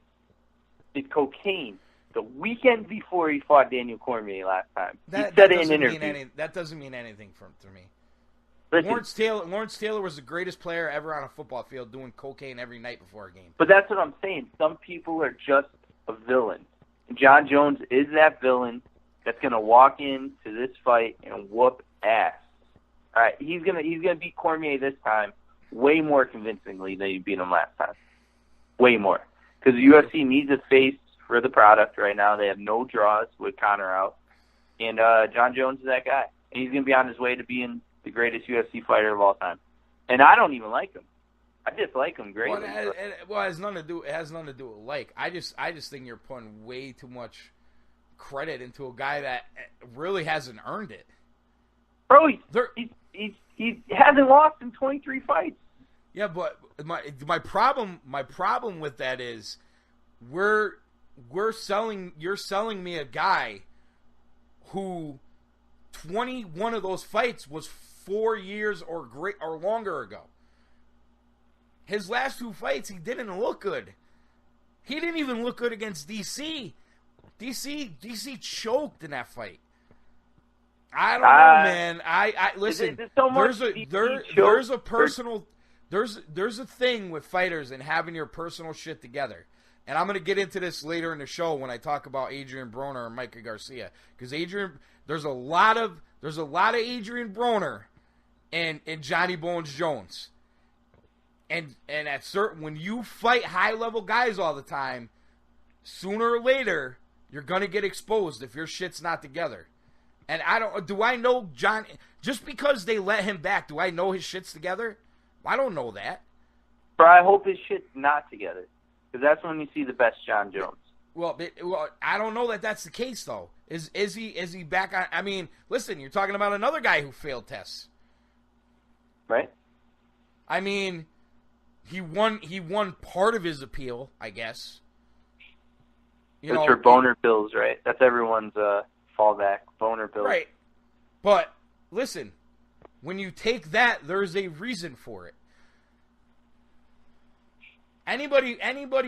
did cocaine the weekend before he fought Daniel Cormier last time. He said it in an interview. That doesn't mean anything to me. Listen, Lawrence Taylor was the greatest player ever on a football field doing cocaine every night before a game. But that's what I'm saying. Some people are just a villain. John Jones is that villain that's going to walk into this fight and whoop ass. All right, he's gonna beat Cormier this time way more convincingly than he beat him last time. Way more. Because the UFC needs a face for the product right now. They have no draws with Conor out. And John Jones is that guy. And he's going to be on his way to being the greatest UFC fighter of all time. And I don't even like him. I dislike him greatly. Well, it has nothing to do. It has nothing to do with like. I just think you're putting way too much credit into a guy that really hasn't earned it. Bro, he hasn't lost in 23 fights. Yeah, but my problem with that is you're selling me a guy who 21 of those fights was 4 years or longer ago. His last 2 fights, he didn't look good. He didn't even look good against DC. DC choked in that fight. I don't know, man. I listen. There's a thing with fighters and having your personal shit together. And I'm gonna get into this later in the show when I talk about Adrian Broner and Micah Garcia, because there's a lot of Adrian Broner and Johnny Bones Jones. And at when you fight high level guys all the time, sooner or later you're gonna get exposed if your shit's not together. And do I know John just because they let him back? Do I know his shit's together? I don't know that. But I hope his shit's not together, because that's when you see the best John Jones. Well, I don't know that that's the case though. Is he back on? I mean, listen, you're talking about another guy who failed tests, right? I mean. He won part of his appeal, I guess. That's for boner pills, right? That's everyone's fallback, boner pills. Right. But, listen, when you take that, there's a reason for it. Anybody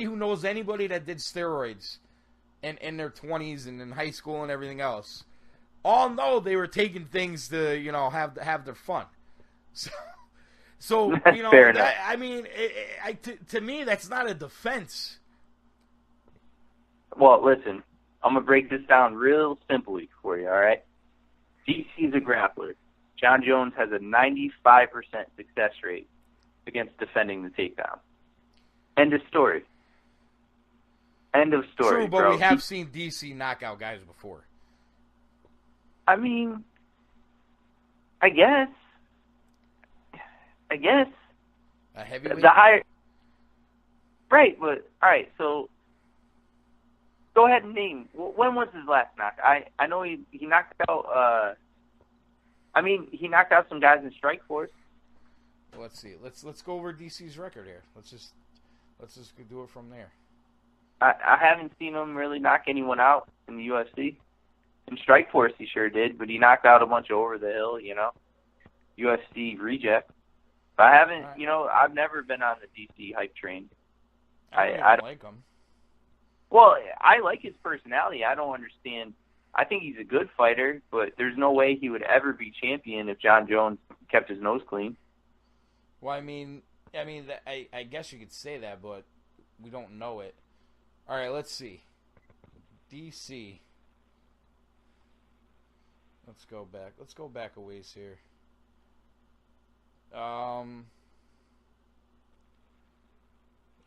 who knows anybody that did steroids in their 20s and in high school and everything else, all know they were taking things to, have their fun. So fair enough. I mean, to me, that's not a defense. Well, listen, I'm going to break this down real simply for you, all right? DC's a grappler. John Jones has a 95% success rate against defending the takedown. End of story. End of story, True, but bro. we have seen DC knock out guys before. I mean, I guess. A heavyweight? The higher... Right, but... Alright, so... Go ahead and name... When was his last knock? I know he knocked out... he knocked out some guys in Strikeforce. Let's see. Let's go over DC's record here. Let's just do it from there. I haven't seen him really knock anyone out in the UFC. In Strikeforce he sure did, but he knocked out a bunch of over the hill, UFC reject. I haven't, I've never been on the DC hype train. I don't like him. Well, I like his personality. I don't understand. I think he's a good fighter, but there's no way he would ever be champion if John Jones kept his nose clean. Well, I guess you could say that, but we don't know it. All right, let's see. DC. Let's go back. Let's go back a ways here. All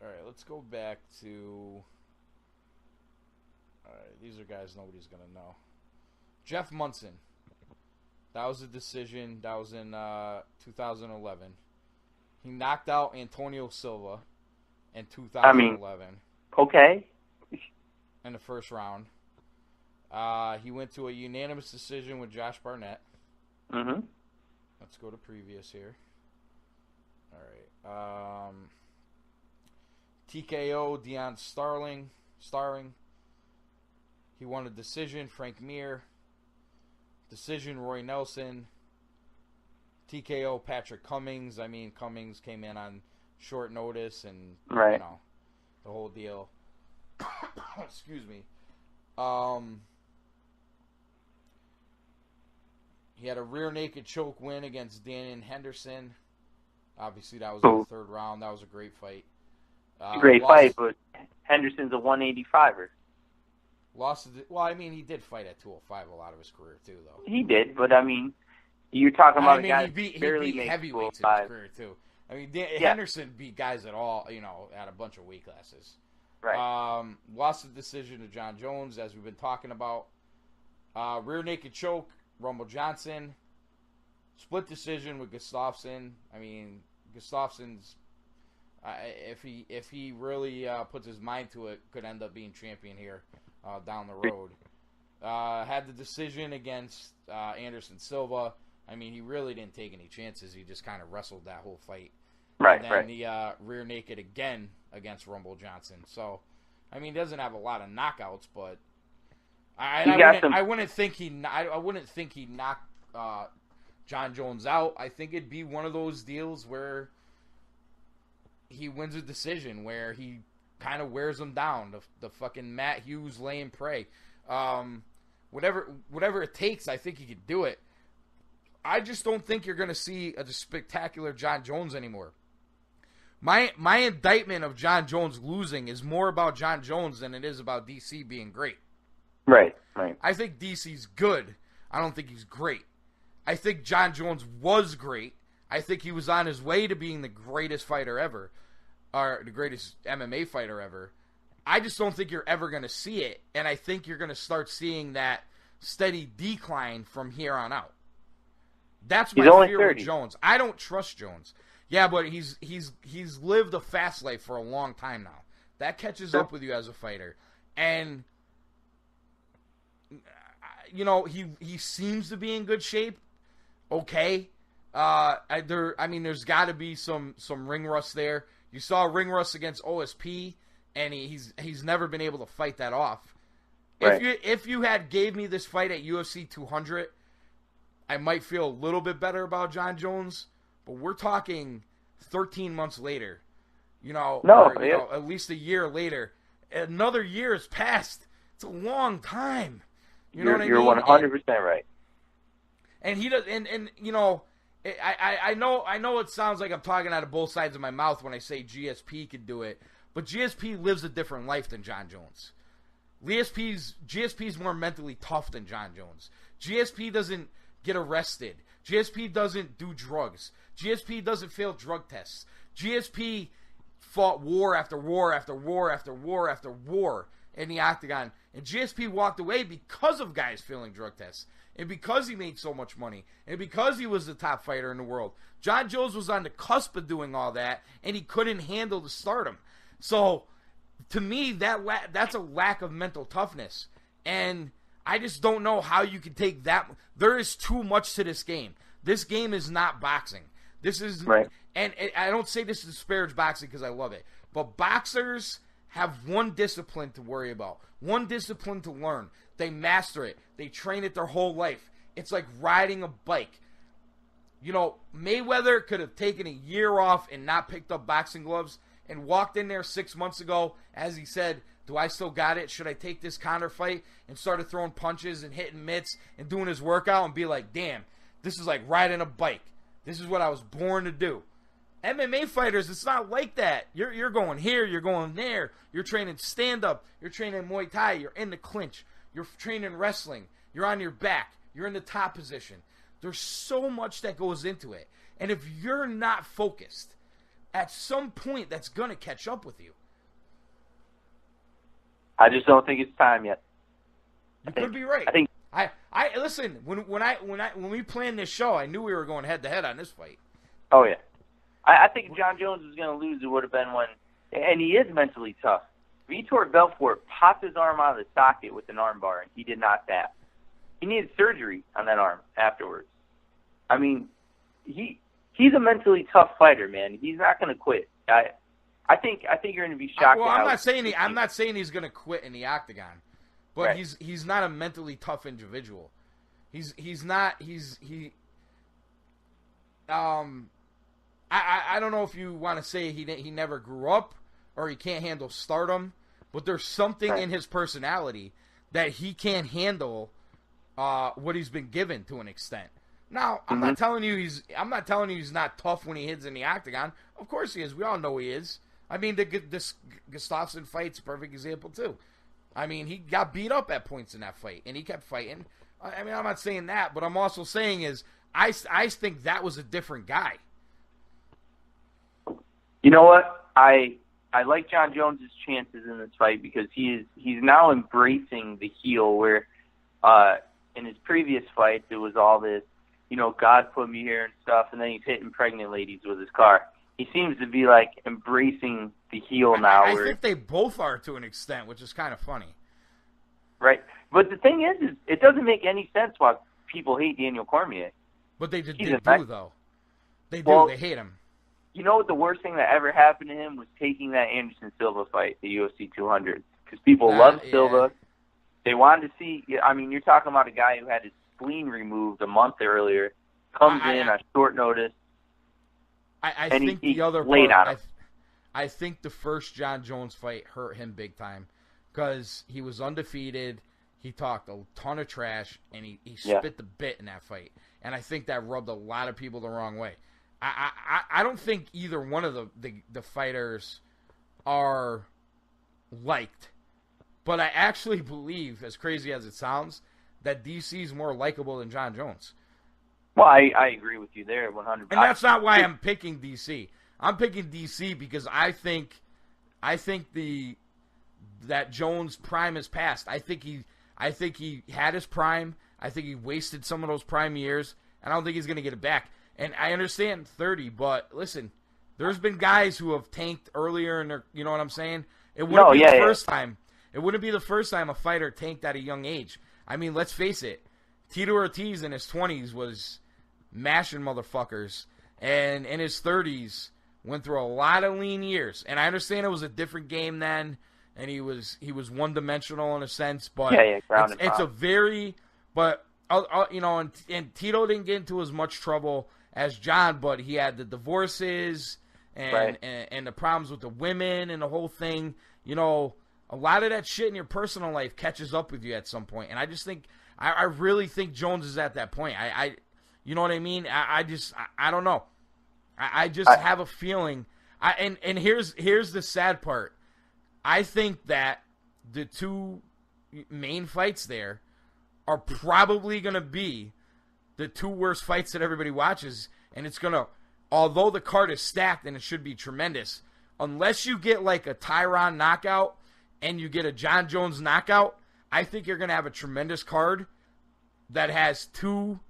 right, let's go back to... All right, these are guys nobody's going to know. Jeff Munson. That was a decision. That was in 2011. He knocked out Antonio Silva in 2011. Okay. In the first round. He went to a unanimous decision with Josh Barnett. Mm-hmm. Let's go to previous here. All right. TKO Deion Starling. He won a decision. Frank Mir. Decision Roy Nelson. TKO Patrick Cummings. Cummings came in on short notice and right. The whole deal. Excuse me. He had a rear naked choke win against Daniel Henderson. Obviously, that was in the third round. That was a great fight. Great fight, but Henderson's a 185er. He did fight at 205 a lot of his career, too, though. He did, but, you're talking about a guy he beat barely heavyweights in his career, too. Henderson beat guys at all, at a bunch of weight classes. Right. Lost the decision to John Jones, as we've been talking about. Rear naked choke, Rumble Johnson. Split decision with Gustafsson. Gustafsson's If he really puts his mind to it, could end up being champion here down the road. Had the decision against Anderson Silva. I mean, he really didn't take any chances. He just kind of wrestled that whole fight. Right, and then the rear naked again against Rumble Johnson. So, I mean, he doesn't have a lot of knockouts, but I wouldn't think he knocked John Jones out. I think it'd be one of those deals where he wins a decision, where he kind of wears him down. The fucking Matt Hughes laying prey. Whatever it takes, I think he could do it. I just don't think you're going to see a spectacular John Jones anymore. My indictment of John Jones losing is more about John Jones than it is about DC being great. Right. I think DC's good. I don't think he's great. I think John Jones was great. I think he was on his way to being the greatest fighter ever, or the greatest MMA fighter ever. I just don't think you're ever going to see it, and I think you're going to start seeing that steady decline from here on out. That's my fear with Jones. I don't trust Jones. Yeah, but he's lived a fast life for a long time now. That catches up with you as a fighter. And, you know, he seems to be in good shape. Okay. There's got to be some ring rust there. You saw ring rust against OSP, and he's never been able to fight that off. Right. If you had gave me this fight at UFC 200, I might feel a little bit better about John Jones, but we're talking 13 months later, at least a year later. Another year has passed. It's a long time. You know what I mean? You're 100% right. And he does, and you know, I know it sounds like I'm talking out of both sides of my mouth when I say GSP could do it, but GSP lives a different life than John Jones. GSP's more mentally tough than John Jones. GSP doesn't get arrested. GSP doesn't do drugs. GSP doesn't fail drug tests. GSP fought war after war after war after war after war in the octagon. And GSP walked away because of guys failing drug tests. And because he made so much money. And because he was the top fighter in the world. John Jones was on the cusp of doing all that. And he couldn't handle the stardom. So, to me, that's a lack of mental toughness. And I just don't know how you can take that. There is too much to this game. This game is not boxing. This is right. And I don't say this to disparage boxing because I love it. But boxers have one discipline to worry about. One discipline to learn. They master it. They train it their whole life. It's like riding a bike. You know, Mayweather could have taken a year off and not picked up boxing gloves and walked in there 6 months ago, as he said, do I still got it? Should I take this Conor fight? And started throwing punches and hitting mitts and doing his workout and be like, damn, this is like riding a bike. This is what I was born to do. MMA fighters, it's not like that. You're going here, you're going there. You're training stand-up. You're training Muay Thai. You're in the clinch. You're training wrestling. You're on your back. You're in the top position. There's so much that goes into it. And if you're not focused, at some point that's going to catch up with you. I just don't think it's time yet. You could be right. I think I listen, when we planned this show, I knew we were going head to head on this fight. Oh yeah. I think if John Jones was going to lose, it would have been when, and he is mentally tough. Vitor Belfort popped his arm out of the socket with an arm bar, and he did not tap. He needed surgery on that arm afterwards. I mean, he's a mentally tough fighter, man. He's not going to quit. I think you're going to be shocked. Well, I'm not saying he's going to quit in the octagon, but right. he's not a mentally tough individual. I don't know if you want to say he never grew up or he can't handle stardom, but there's something in his personality that he can't handle what he's been given to an extent. Now, I'm not telling you he's not tough when he hits in the octagon. Of course he is. We all know he is. I mean, this Gustafsson fight's a perfect example too. I mean, he got beat up at points in that fight, and he kept fighting. I mean, I'm not saying that, but I'm also saying is I think that was a different guy. You know what? I like John Jones' chances in this fight because he's now embracing the heel where in his previous fights it was all this, God put me here and stuff, and then he's hitting pregnant ladies with his car. he seems to be like embracing the heel now. I think they both are to an extent, which is kind of funny. Right. But the thing is it doesn't make any sense why people hate Daniel Cormier. But they do, though. They do. Well, they hate him. You know what the worst thing that ever happened to him was taking that Anderson Silva fight, the UFC 200. Because people love Silva. They wanted to see, I mean, you're talking about a guy who had his spleen removed a month earlier, comes in on short notice. I think the other part, I think the first John Jones fight hurt him big time because he was undefeated. He talked a ton of trash, and he spit the bit in that fight. And I think that rubbed a lot of people the wrong way. I don't think either one of the fighters are liked. But I actually believe, as crazy as it sounds, that DC is more likable than John Jones. Well, I agree with you there 100%. And that's not why I'm picking DC. I'm picking DC because I think that Jones' prime is past. I think he had his prime. I think he wasted some of those prime years, and I don't think he's going to get it back. And I understand 30, but listen, there's been guys who have tanked earlier in their, you know what I'm saying? It wouldn't be the first time. It wouldn't be the first time a fighter tanked at a young age. I mean, let's face it. Tito Ortiz in his 20s was mashing motherfuckers, and in his 30s went through a lot of lean years. And I understand it was a different game then, and he was one-dimensional in a sense, but it's a very – but, you know, and Tito didn't get into as much trouble as John, but he had the divorces and the problems with the women and the whole thing. You know, a lot of that shit in your personal life catches up with you at some point. And I just think – I really think Jones is at that point. You know what I mean? I don't know. I just have a feeling. And here's the sad part. I think that the two main fights there are probably going to be the two worst fights that everybody watches. And it's going to, although the card is stacked and it should be tremendous, unless you get like a Tyron knockout and you get a John Jones knockout, I think you're going to have a tremendous card that has two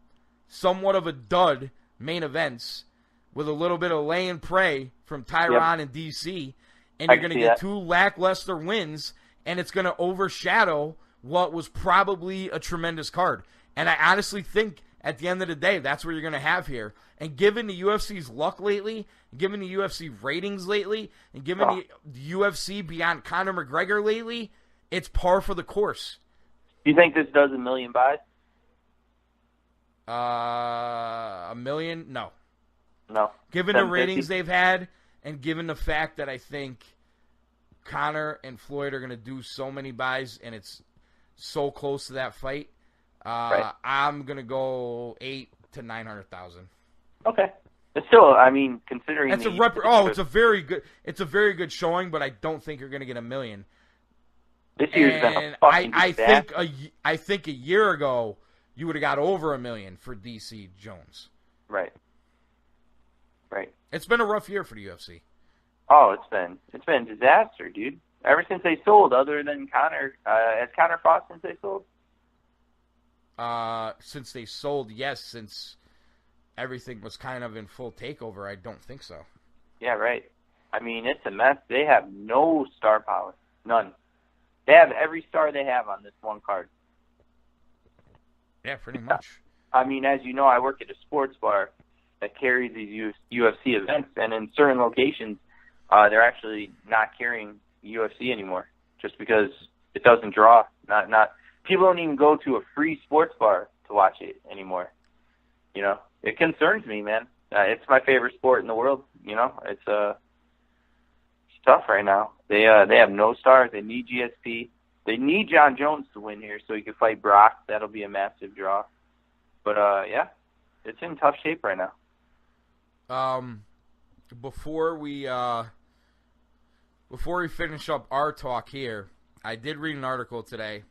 somewhat of a dud main events with a little bit of lay and pray from Tyron and DC. And you're going to get two lackluster wins, and it's going to overshadow what was probably a tremendous card. And I honestly think at the end of the day, that's what you're going to have here. And given the UFC's luck lately, given the UFC ratings lately, and given the UFC beyond Conor McGregor lately, it's par for the course. Do you think this does 1 million buys? 1 million? No. No. Given the ratings they've had, and given the fact that I think Conor and Floyd are going to do so many buys, and it's so close to that fight, I'm going to go 800,000 to 900,000. Okay. But still, I mean, considering it's a very good showing, but I don't think you're going to get 1 million. This year's been a fucking I think a year ago you would have got over 1 million for DC Jones. Right. It's been a rough year for the UFC. Oh, it's been a disaster, dude. Ever since they sold, other than Conor, has Conor fought since they sold? Since they sold, yes. Since everything was kind of in full takeover, I don't think so. Yeah, right. I mean, it's a mess. They have no star power. None. They have every star they have on this one card. Yeah, pretty much. I mean, as you know, I work at a sports bar that carries these UFC events, and in certain locations, they're actually not carrying UFC anymore, just because it doesn't draw. Not people don't even go to a free sports bar to watch it anymore. You know, it concerns me, man. It's my favorite sport in the world. You know, it's tough right now. They have no stars. They need GSP. They need John Jones to win here so he can fight Brock. That'll be a massive draw. But yeah, it's in tough shape right now. Before we finish up our talk here, I did read an article today.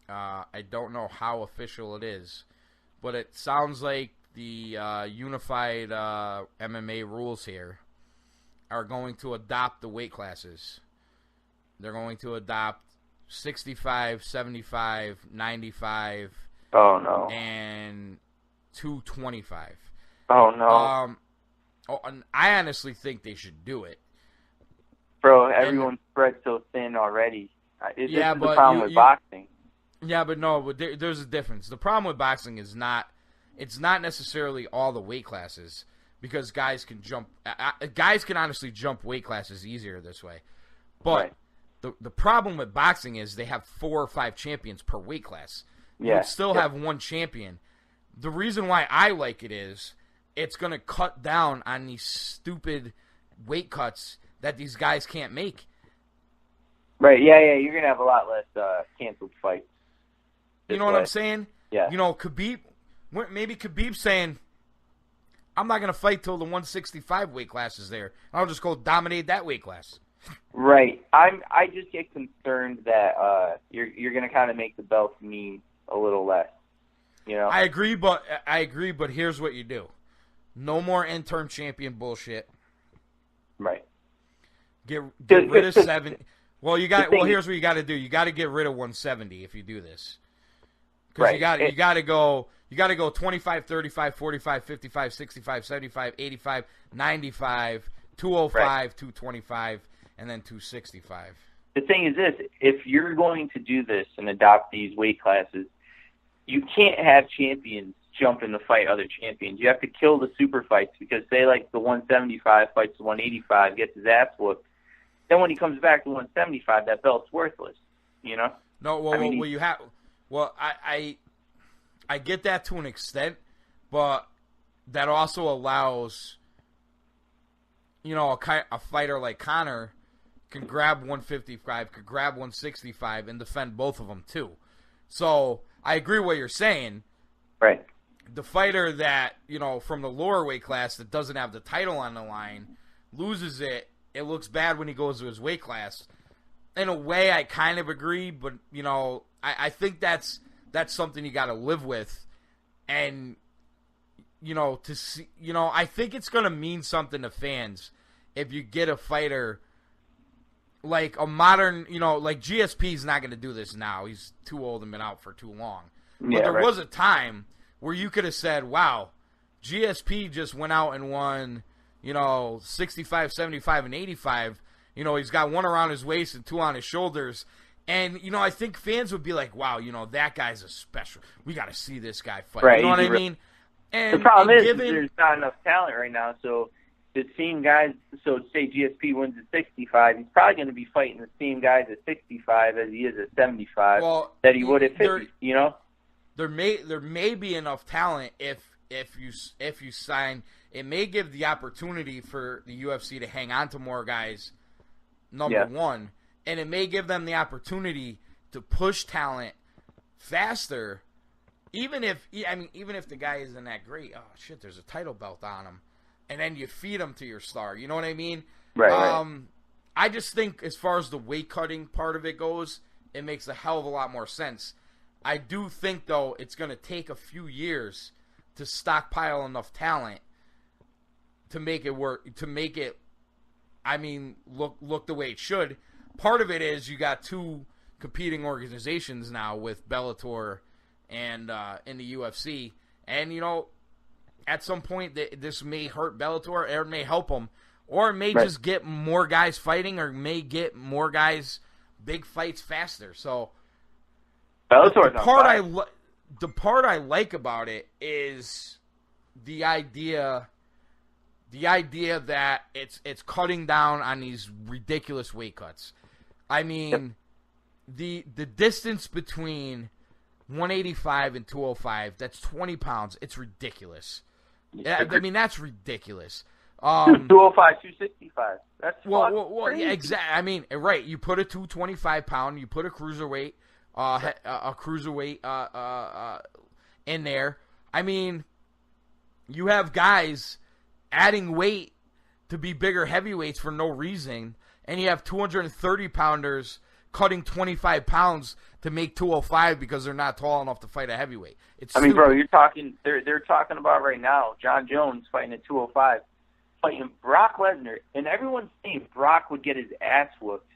I don't know how official it is, but it sounds like the unified MMA rules here are going to adopt the weight classes. They're going to adopt 65, 75, 95, oh no, and 225. Oh no. Oh, and I honestly think they should do it. Bro, everyone's spread so thin already. This is the but problem with boxing. Yeah, but no, but there's a difference. The problem with boxing is it's not necessarily all the weight classes, because guys can honestly jump weight classes easier this way. But the problem with boxing is they have 4 or 5 champions per weight class. You would still have one champion. The reason why I like it is it's going to cut down on these stupid weight cuts that these guys can't make. Right, yeah, you're going to have a lot less canceled fights. You know what I'm saying? Yeah. You know, maybe Khabib's saying, I'm not going to fight till the 165 weight class is there. I'll just go dominate that weight class. Right. I just get concerned that you're going to kind of make the belts mean a little less. You know? I agree, but here's what you do. No more interim champion bullshit. Right. Get rid of 7. Well, here's what you got to do. You got to get rid of 170 if you do this. Because you got to go 25, 35, 45, 55, 65, 75, 85, 95, 205, 225, and then 265. The thing is this, if you're going to do this and adopt these weight classes, you can't have champions jump in the fight other champions. You have to kill the super fights, because say like the 175 fights the 185, gets his ass whooped. Then when he comes back to 175, that belt's worthless. You know? No, I get that to an extent, but that also allows, you know, a fighter like Conor can grab 155, could grab 165, and defend both of them too. So I agree what you're saying. Right. The fighter that, you know, from the lower weight class that doesn't have the title on the line loses it. It looks bad when he goes to his weight class. In a way, I kind of agree, but, you know, I think that's something you got to live with. And, you know, I think it's going to mean something to fans if you get a fighter like a modern, you know, like GSP's not going to do this now. He's too old and been out for too long. But there was a time where you could have said, wow, GSP just went out and won, you know, 65, 75, and 85. You know, he's got 1 around his waist and 2 on his shoulders. And, you know, I think fans would be like, wow, you know, that guy's a special. We got to see this guy fight. Right, you know what I mean? And the problem is there's not enough talent right now. So the same guys, so say GSP wins at 65, he's probably going to be fighting the same guys at 65 as he is at 75 that he would at 50, you know? There may be enough talent if you sign. It may give the opportunity for the UFC to hang on to more guys, number one. And it may give them the opportunity to push talent faster, even if the guy isn't that great. Oh shit, there's a title belt on him, and then you feed him to your star. You know what I mean? Right. I just think as far as the weight cutting part of it goes, it makes a hell of a lot more sense. I do think though it's going to take a few years to stockpile enough talent to make it work. To make it, look the way it should. Part of it is you got 2 competing organizations now with Bellator and in the UFC. And, you know, at some point this may hurt Bellator or it may help them. Or it may just get more guys fighting or may get more guys big fights faster. So Bellator's the part I like about it is the idea that it's cutting down on these ridiculous weight cuts. I mean, the distance between 185 and 205, that's 20 pounds. It's ridiculous. I mean, that's ridiculous. 205, 265. That's well, yeah, exactly. I mean, right. You put a 225 pound, you put a cruiserweight, in there. I mean, you have guys adding weight to be bigger heavyweights for no reason, and you have 230 pounders cutting 25 pounds to make 205 because they're not tall enough to fight a heavyweight. Bro, you're talking. They're talking about right now. John Jones fighting at 205, fighting Brock Lesnar, and everyone's saying Brock would get his ass whooped.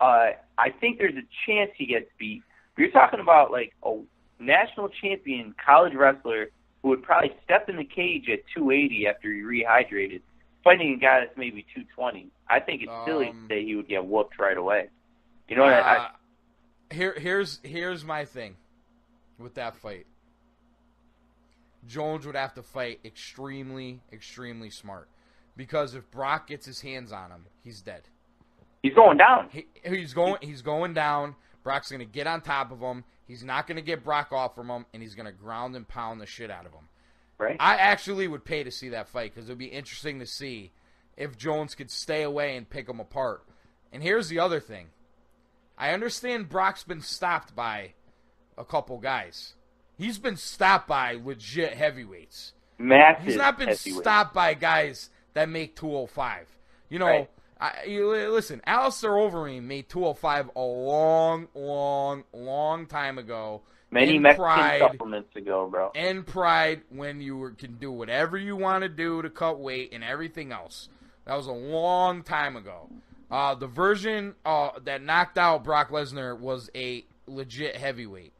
I think there's a chance he gets beat. But you're talking about like a national champion college wrestler who would probably step in the cage at 280 after he rehydrated. fighting a guy that's maybe 220. I think it's silly to say he would get whooped right away. You know what? Here's my thing with that fight. Jones would have to fight extremely, extremely smart. Because if Brock gets his hands on him, he's dead. He's going down. He's going down. Brock's going to get on top of him. He's not going to get Brock off from him, and he's going to ground and pound the shit out of him. Right. I actually would pay to see that fight because it would be interesting to see if Jones could stay away and pick him apart. And here's the other thing. I understand Brock's been stopped by a couple guys. He's been stopped by legit heavyweights. Massive. He's not been stopped by guys that make 205. You know, right. Listen, Alistair Overeem made 205 a long, long, long time ago. Many Mexican supplements ago, bro. And pride when you can do whatever you want to do to cut weight and everything else. That was a long time ago. The version that knocked out Brock Lesnar was a legit heavyweight.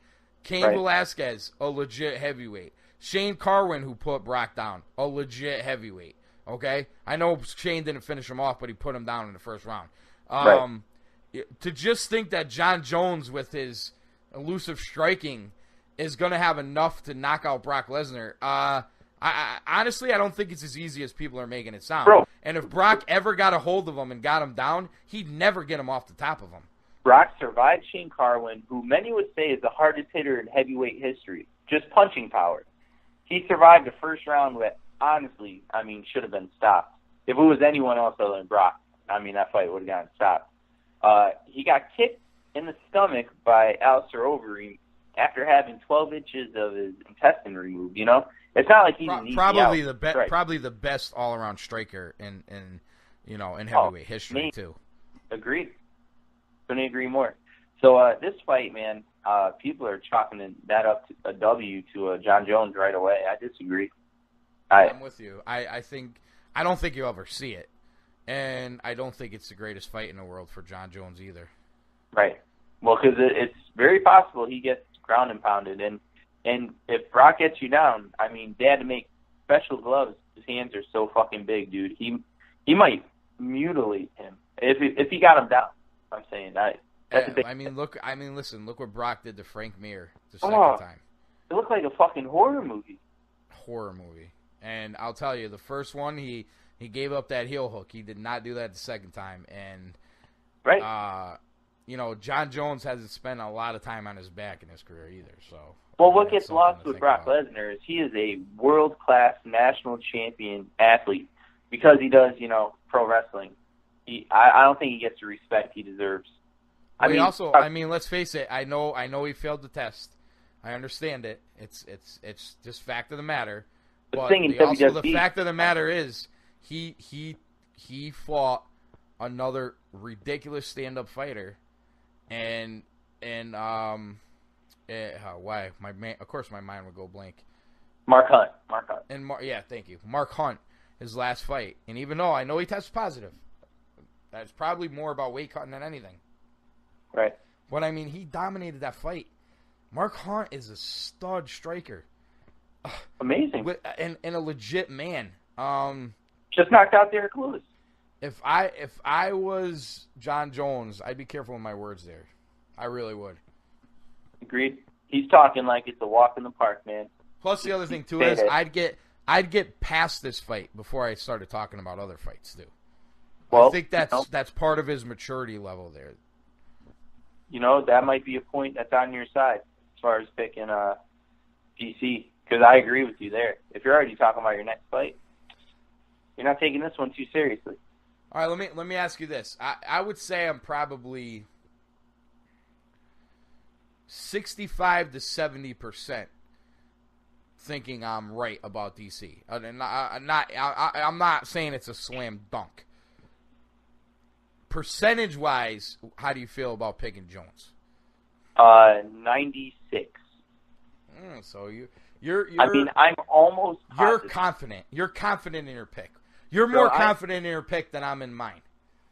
Cain Velasquez, a legit heavyweight. Shane Carwin, who put Brock down, a legit heavyweight. Okay? I know Shane didn't finish him off, but he put him down in the first round. To just think that John Jones, with his elusive striking, is going to have enough to knock out Brock Lesnar, honestly, I don't think it's as easy as people are making it sound. Bro. And if Brock ever got a hold of him and got him down, he'd never get him off the top of him. Brock survived Shane Carwin, who many would say is the hardest hitter in heavyweight history. Just punching power. He survived the first round that, honestly, should have been stopped. If it was anyone else other than Brock, that fight would have gotten stopped. He got kicked in the stomach by Alistair Overeem after having 12 inches of his intestine removed, you know? It's not like he's an easy probably the best all-around striker in heavyweight history, too. Agreed. Couldn't agree more. So this fight, man, people are chalking that up to a W to John Jones right away. I disagree. I'm with you. I don't think you'll ever see it, and I don't think it's the greatest fight in the world for John Jones either. Right. Well, because it's very possible he gets ground and pounded, and if Brock gets you down, they had to make special gloves. His hands are so fucking big, dude. He might mutilate him if he got him down. I'm saying that. Listen. Look what Brock did to Frank Mir the second time. It looked like a fucking horror movie. And I'll tell you, the first one he gave up that heel hook. He did not do that the second time. And John Jones hasn't spent a lot of time on his back in his career either. So what gets lost with Brock Lesnar is he is a world-class national champion athlete because he does pro wrestling. I don't think he gets the respect he deserves. Let's face it. I know he failed the test. I understand it. It's just fact of the matter. But the fact of the matter is he fought another ridiculous stand-up fighter, and why of course my mind would go blank. Mark Hunt. Thank you. Mark Hunt, his last fight, and even though I know he tested positive, that's probably more about weight cutting than anything. Right. But he dominated that fight. Mark Hunt is a stud striker. Amazing. And a legit man. Just knocked out Derek Lewis. If I was John Jones, I'd be careful with my words there. I really would. Agreed. He's talking like it's a walk in the park, man. Plus the other thing too is I'd get past this fight before I started talking about other fights too. Well, I think that's part of his maturity level there. That might be a point that's on your side as far as picking PC, because I agree with you there. If you're already talking about your next fight, you're not taking this one too seriously. All right, let me ask you this. I would say I'm probably 65 to 70% thinking I'm right about DC. I'm not saying it's a slam dunk. Percentage-wise, how do you feel about picking Jones? 96. So you're. I'm almost positive. You're confident. You're confident in your pick. You're more confident in your pick than I'm in mine.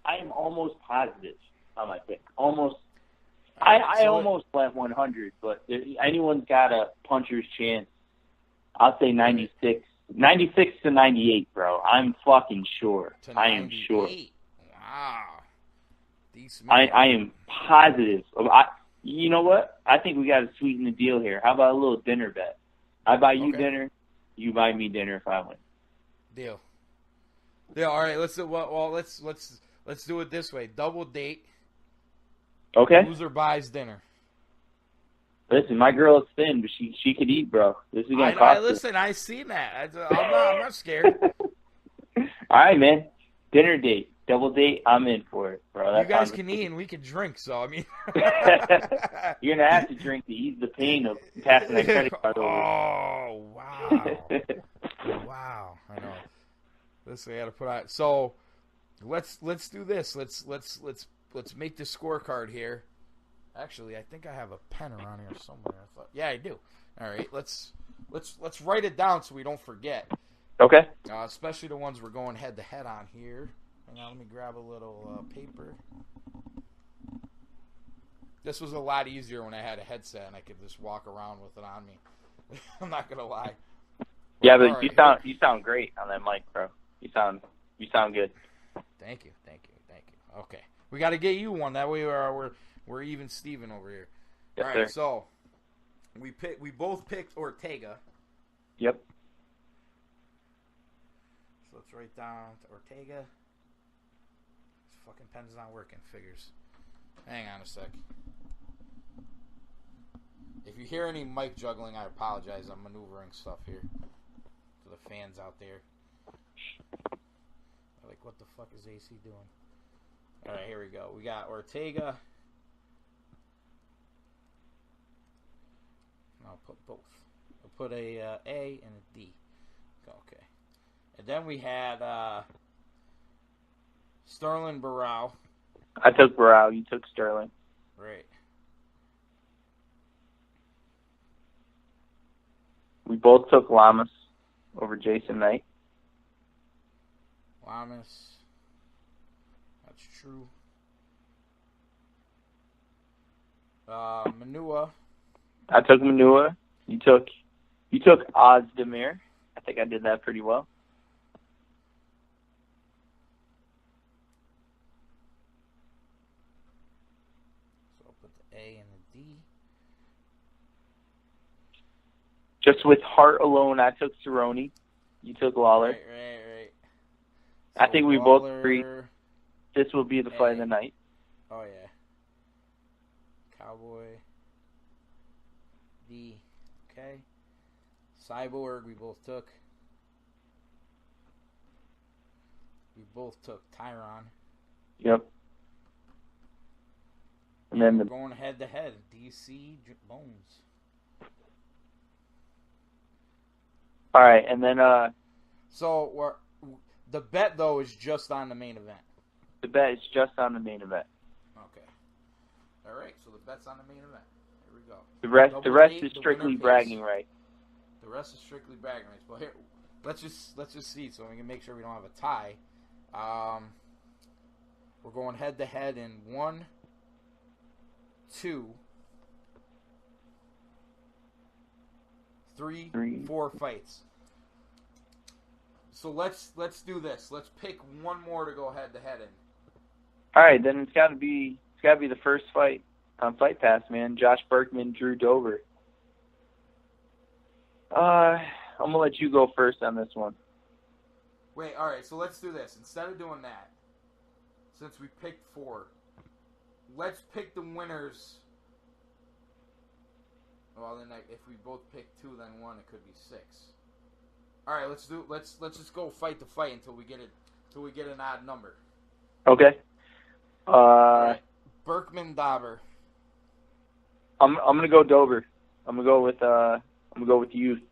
I am almost positive on my pick. Almost. I almost went 100, but if anyone's got a puncher's chance, I'll say 96 96 to 98, bro. I'm fucking sure. To I am sure. Wow. I am positive. You know what? I think we got to sweeten the deal here. How about a little dinner bet? I buy you dinner, you buy me dinner if I win. Deal. All right. Let's do it this way. Double date. Okay. Loser buys dinner. Listen, my girl is thin, but she could eat, bro. This is gonna cost. Listen, I seen that. I'm not scared. All right, man. Dinner date, double date. I'm in for it, bro. You guys can eat and we can drink. So I mean, you're gonna have to drink to ease the pain of passing that credit card over. Oh wow, wow! I know. Listen, I gotta put out. So let's do this. Let's make the scorecard here. Actually, I think I have a pen around here somewhere. Yeah, I do. All right, let's write it down so we don't forget. Okay. Especially the ones we're going head to head on here. Hang on, let me grab a little paper. This was a lot easier when I had a headset and I could just walk around with it on me. I'm not gonna lie. Yeah, but you sound great on that mic, bro. You sound good. Thank you. Okay, we got to get you one. That way we're even Steven over here. Yes, all right, sir. so we both picked Ortega. Yep. So let's write down Ortega. This fucking pen's not working. Figures. Hang on a sec. If you hear any mic juggling, I apologize. I'm maneuvering stuff here for the fans out there. Like, what the fuck is AC doing? All right, here we go. We got Ortega. I'll put both. I'll put a A and a D. Okay. And then we had Sterling Barao. I took Barao. You took Sterling. Right. We both took Lamas over Jason Knight. Lamas. That's true. Manua. I took Manua. You took Ozdemir. I think I did that pretty well. So I'll put the A and the D. Just with heart alone, I took Cerrone. You took Lawler. Right. I think we both agree this will be the fight of the night. Oh, yeah. Cowboy. D. Okay. Cyborg, we both took. We both took Tyron. Yep. And then we're going head to head. DC Bones. All right, and then so the bet though is just on the main event. The bet is just on the main event. Okay. All right, so the bet's on the main event. Here we go. The rest is strictly bragging rights. The rest is strictly bragging rights. Well, here, let's just see so we can make sure we don't have a tie. We're going head to head in 1, 2, 3, 4 fights. So let's do this. Let's pick one more to go head to head in. All right, then it's got to be the first fight on Fight Pass, man. Josh Berkman, Drew Dober. I'm gonna let you go first on this one. Wait, all right. So let's do this. Instead of doing that, since we picked 4, let's pick the winners. Well, then if we both pick 2, then 1, it could be 6. All right, let's just go fight to fight until we get an odd number. Okay. All right. Berkman Dober. I'm gonna go Dober. I'm gonna go with youth.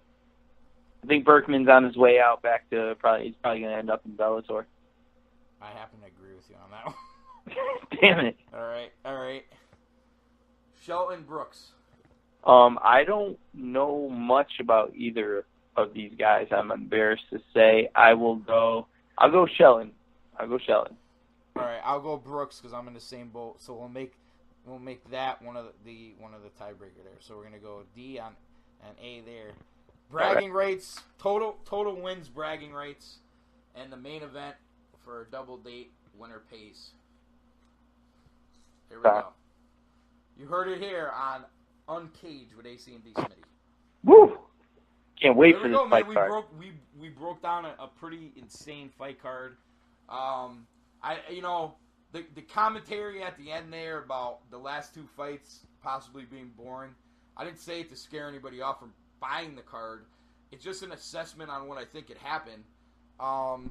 I think Berkman's on his way out back to he's probably gonna end up in Bellator. I happen to agree with you on that one. Damn it. All right. Shelton Brooks. I don't know much about either of these guys. I'm embarrassed to say. I'll go Shelton. All right, I'll go Brooks because I'm in the same boat. So we'll make that one of the tiebreaker there. So we're gonna go D on and A there. Bragging rights, total wins, bragging rights, and the main event for a double date, winner pays. Here we go. You heard it here on UnCaged with AC and DSmitty. Woo! Can't wait for this fight card. We broke down a pretty insane fight card. The commentary at the end there about the last two fights possibly being boring. I didn't say it to scare anybody off from buying the card. It's just an assessment on what I think it happened. And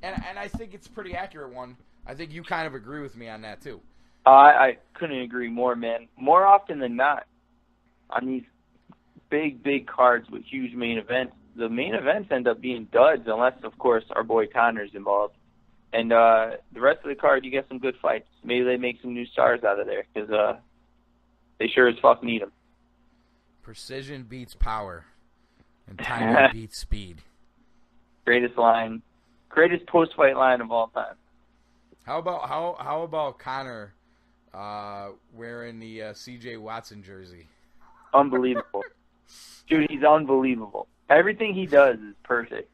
I think it's a pretty accurate one. I think you kind of agree with me on that too. I couldn't agree more, man. More often than not, on these big cards with huge main events, the main events end up being duds unless, of course, our boy Connor's involved. And the rest of the card, you get some good fights. Maybe they make some new stars out of there because they sure as fuck need them. Precision beats power, and timing beats speed. Greatest post-fight line of all time. How about Connor wearing the C.J. Watson jersey? Unbelievable. Dude, he's unbelievable. Everything he does is perfect.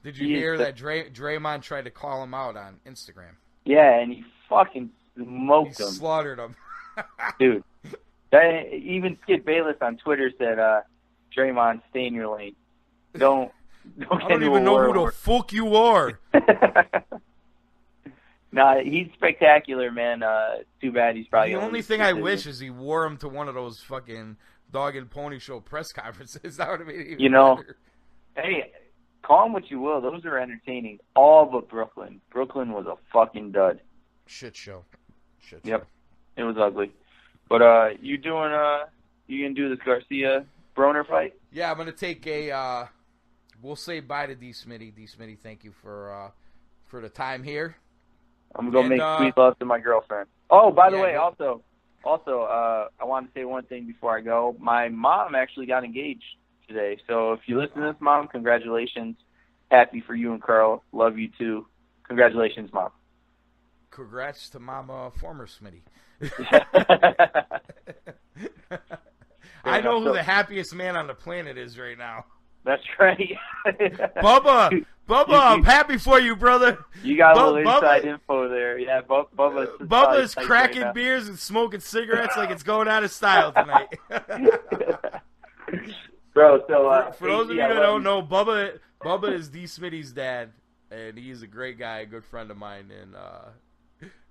Did you hear that Draymond tried to call him out on Instagram? Yeah, and he fucking smoked him. He slaughtered him. Dude. Even Skip Bayless on Twitter said, Draymond, stay in your lane. Don't I don't even know who the fuck you are. Nah, he's spectacular, man. Too bad he's probably... The only thing I wish is he wore him to one of those fucking Dog and Pony Show press conferences. That would have made it even better. Hey, call him what you will. Those are entertaining. All but Brooklyn. Brooklyn was a fucking dud. Shit show. Yep. It was ugly. But you gonna do this Garcia Broner fight? Yeah, I'm gonna take a. We'll say bye to DSmitty. DSmitty, thank you for the time here. I'm gonna make sweet love to my girlfriend. Oh, by the way, also, I want to say one thing before I go. My mom actually got engaged today. So if you listen to this, Mom, congratulations. Happy for you and Carl. Love you too. Congratulations, Mom. Congrats to Mama, former Smitty. I know who the happiest man on the planet is right now. That's right. Bubba, I'm happy for you, brother. You got a little inside info there. Yeah, Bubba's cracking right beers and smoking cigarettes like it's going out of style tonight. Bro, so for those of you that don't know, Bubba is DSmitty's dad, and he's a great guy, a good friend of mine, and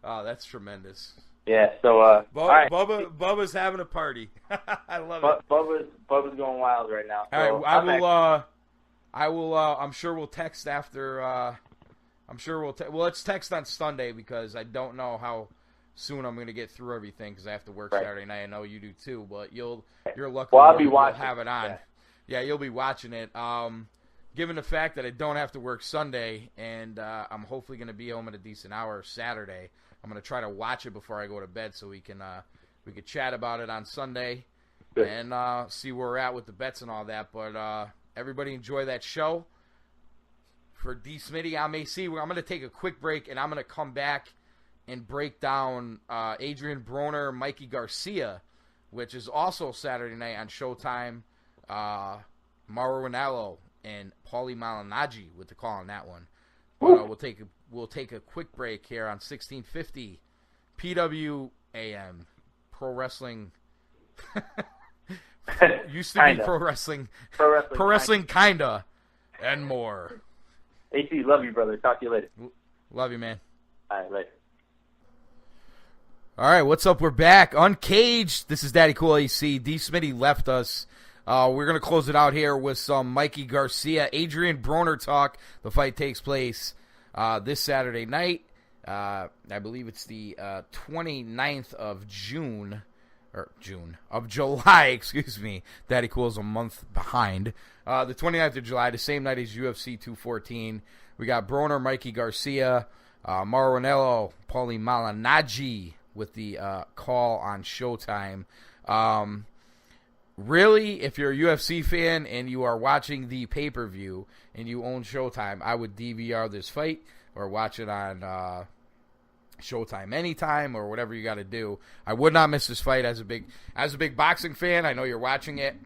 that's tremendous. Yeah, so all right. Bubba's having a party. I love it. Bubba's going wild right now. So I will. I'm sure we'll text after. Let's text on Sunday because I don't know how soon I'm going to get through everything because I have to work Saturday night. I know you do too, but you're lucky. Well, I'll be watching. You'll have it on. Yeah, you'll be watching it. Given the fact that I don't have to work Sunday and I'm hopefully going to be home at a decent hour Saturday, I'm going to try to watch it before I go to bed so we can chat about it on Sunday. Good. And see where we're at with the bets and all that. But everybody enjoy that show. For DSmitty, I'm AC. I'm going to take a quick break, and I'm going to come back and break down Adrian Broner, Mikey Garcia, which is also Saturday night on Showtime. Mauro Ranallo and Paulie Malignaggi with the call on that one. But we'll take a quick break here on 1650 PWAM Pro Wrestling. Used to be Pro Wrestling. Pro Wrestling kinda and more. AC, love you, brother. Talk to you later. Love you, man. All right, later. All right, what's up? We're back. UnCaged. This is Daddy Cool AC. DSmitty left us. We're going to close it out here with some Mikey Garcia, Adrian Broner talk. The fight takes place this Saturday night. I believe it's the 29th of July, excuse me. Daddy Cool is a month behind. The 29th of July, the same night as UFC 214. We got Broner, Mikey Garcia, Mauro Ranallo, Paulie Malignaggi with the call on Showtime. Really, if you're a UFC fan and you are watching the pay-per-view and you own Showtime, I would DVR this fight or watch it on Showtime anytime or whatever you got to do. I would not miss this fight as a big boxing fan. I know you're watching it.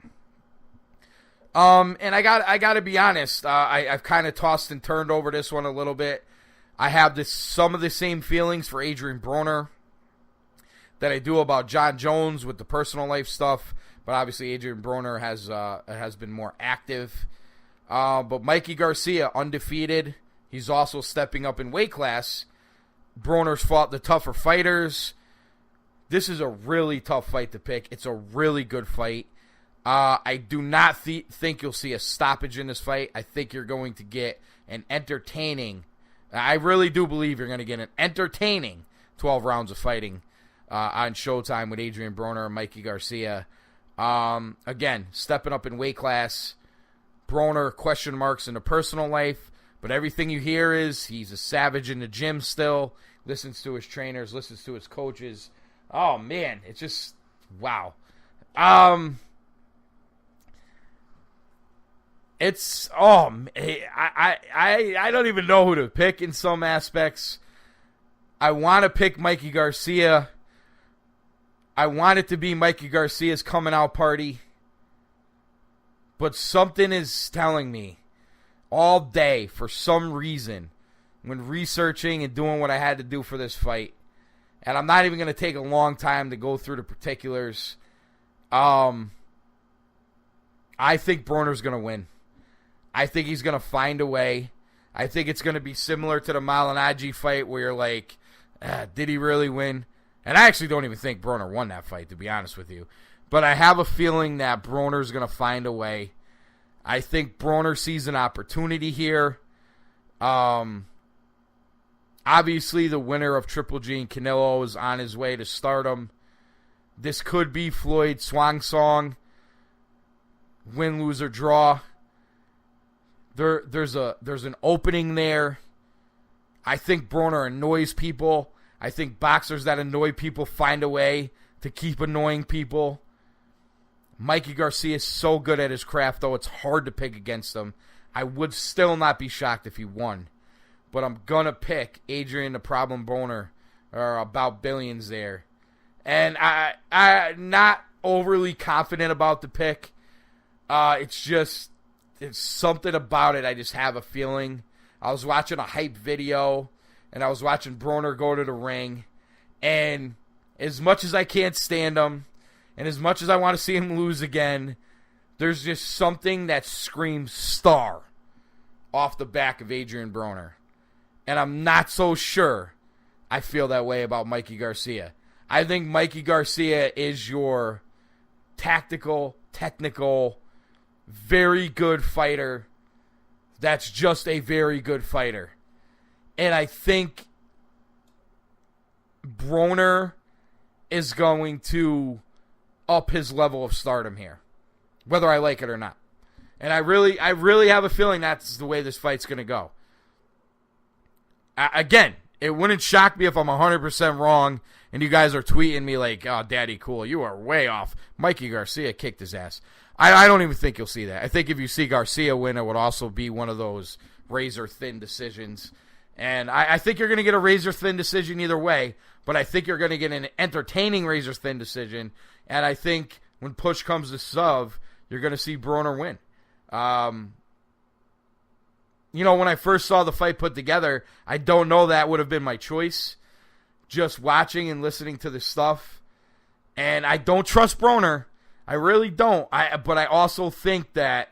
And I got to be honest. I've kind of tossed and turned over this one a little bit. I have some of the same feelings for Adrian Broner that I do about John Jones with the personal life stuff. But obviously, Adrian Broner has been more active. But Mikey Garcia, undefeated. He's also stepping up in weight class. Broner's fought the tougher fighters. This is a really tough fight to pick. It's a really good fight. I do not think you'll see a stoppage in this fight. I think you're going to get an entertaining, I really do believe you're going to get an entertaining 12 rounds of fighting on Showtime with Adrian Broner and Mikey Garcia. Again, stepping up in weight class. Broner, question marks in the personal life, but everything you hear is he's a savage in the gym still, listens to his trainers, listens to his coaches. Oh, man, it's just, wow. It's, I don't even know who to pick in some aspects. I want to pick Mikey Garcia. I want it to be Mikey Garcia's coming out party. But something is telling me all day, for some reason, when researching and doing what I had to do for this fight, and I'm not even going to take a long time to go through the particulars, I think Broner's going to win. I think he's going to find a way. I think it's going to be similar to the Malignaggi fight where you're like, did he really win? And I actually don't even think Broner won that fight, to be honest with you. But I have a feeling that Broner's going to find a way. I think Broner sees an opportunity here. Obviously, the winner of Triple G and Canelo is on his way to stardom. This could be Floyd Swan Song. Win, lose, or draw. There's an opening there. I think Broner annoys people. I think boxers that annoy people find a way to keep annoying people. Mikey Garcia is so good at his craft, though, it's hard to pick against him. I would still not be shocked if he won. But I'm going to pick Adrian the Problem Broner, or about billions there. And I'm not overly confident about the pick. It's something about it. I just have a feeling. I was watching a hype video, and I was watching Broner go to the ring. And as much as I can't stand him, and as much as I want to see him lose again, there's just something that screams star off the back of Adrian Broner. And I'm not so sure I feel that way about Mikey Garcia. I think Mikey Garcia is your tactical, technical, very good fighter that's just a very good fighter. And I think Broner is going to up his level of stardom here, whether I like it or not. And I really have a feeling that's the way this fight's going to go. Again, it wouldn't shock me if I'm 100% wrong and you guys are tweeting me like, oh, Daddy Cool, you are way off. Mikey Garcia kicked his ass. I don't even think you'll see that. I think if you see Garcia win, it would also be one of those razor-thin decisions. And I think you're going to get a razor-thin decision either way, but I think you're going to get an entertaining razor-thin decision. And I think when push comes to shove, you're going to see Broner win. When I first saw the fight put together, I don't know that would have been my choice. Just watching and listening to the stuff. And I don't trust Broner. I really don't. But I also think that,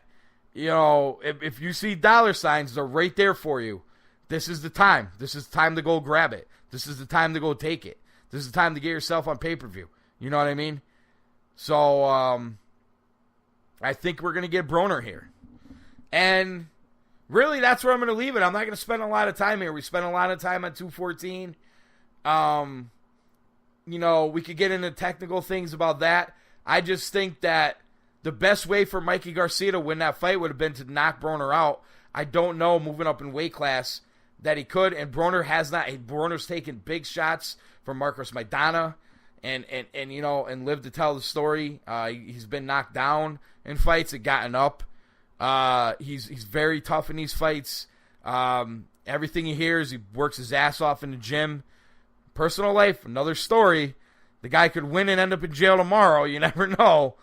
if you see dollar signs, they're right there for you. This is the time. This is the time to go grab it. This is the time to go take it. This is the time to get yourself on pay-per-view. You know what I mean? So, I think we're going to get Broner here. And really, that's where I'm going to leave it. I'm not going to spend a lot of time here. We spent a lot of time on 214. We could get into technical things about that. I just think that the best way for Mikey Garcia to win that fight would have been to knock Broner out. I don't know, moving up in weight class, that he could. And Broner has not. Broner's taken big shots from Marcos Maidana and lived to tell the story. He's been knocked down in fights and gotten up. He's very tough in these fights. Everything you hear is he works his ass off in the gym. Personal life, another story. The guy could win and end up in jail tomorrow. You never know.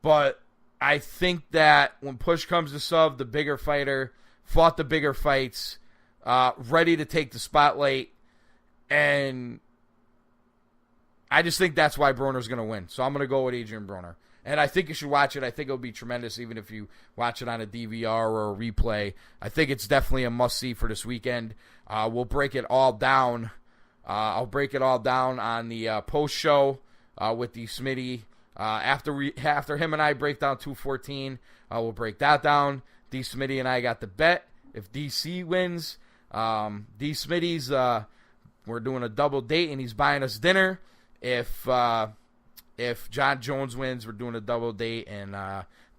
But I think that when push comes to shove, the bigger fighter fought the bigger fights, ready to take the spotlight, and I just think that's why Broner's going to win. So I'm going to go with Adrian Broner. And I think you should watch it. I think it'll be tremendous even if you watch it on a DVR or a replay. I think it's definitely a must-see for this weekend. We'll break it all down. I'll break it all down on the post-show with DSmitty. After him and I break down 214, we'll break that down. DSmitty and I got the bet. If DC wins, DSmitty's we're doing a double date and he's buying us dinner. If John Jones wins, we're doing a double date, and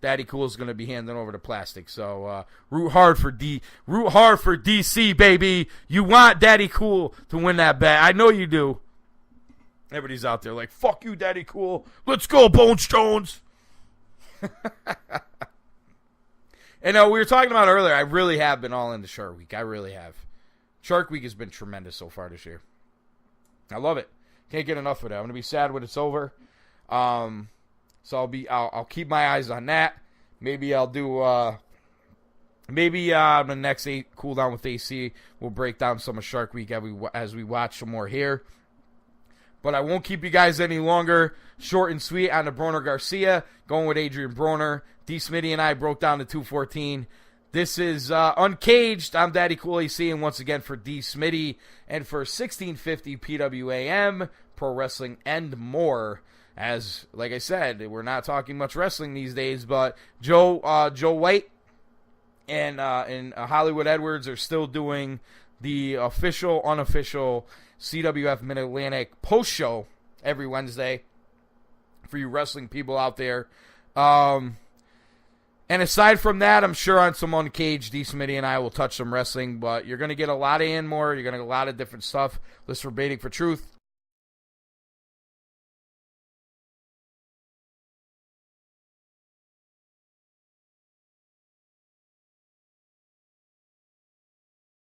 Daddy Cool is going to be handing over the plastic. So root hard for DC, baby. You want Daddy Cool to win that bet. I know you do. Everybody's out there like, fuck you, Daddy Cool. Let's go, Bones Jones. And we were talking about earlier, I really have been all into Shark Week. I really have. Shark Week has been tremendous so far this year. I love it. Can't get enough of it. I'm going to be sad when it's over. So I'll keep my eyes on that. Maybe I'll do the next cool down with AC, we'll break down some of Shark Week as we watch some more here. But I won't keep you guys any longer. Short and sweet on the Broner Garcia, going with Adrian Broner. DSmitty and I broke down the 214. This is UnCaged. I'm Daddy Cool AC, and once again for DSmitty and for 1650 PWAM, Pro Wrestling and more. As, like I said, we're not talking much wrestling these days, but Joe White and Hollywood Edwards are still doing the official, unofficial CWF Mid-Atlantic post-show every Wednesday for you wrestling people out there. And aside from that, I'm sure on some UnCaged, DSmitty and I will touch some wrestling, but you're going to get a lot of and more. You're going to get a lot of different stuff. Listen for Baiting for Truth.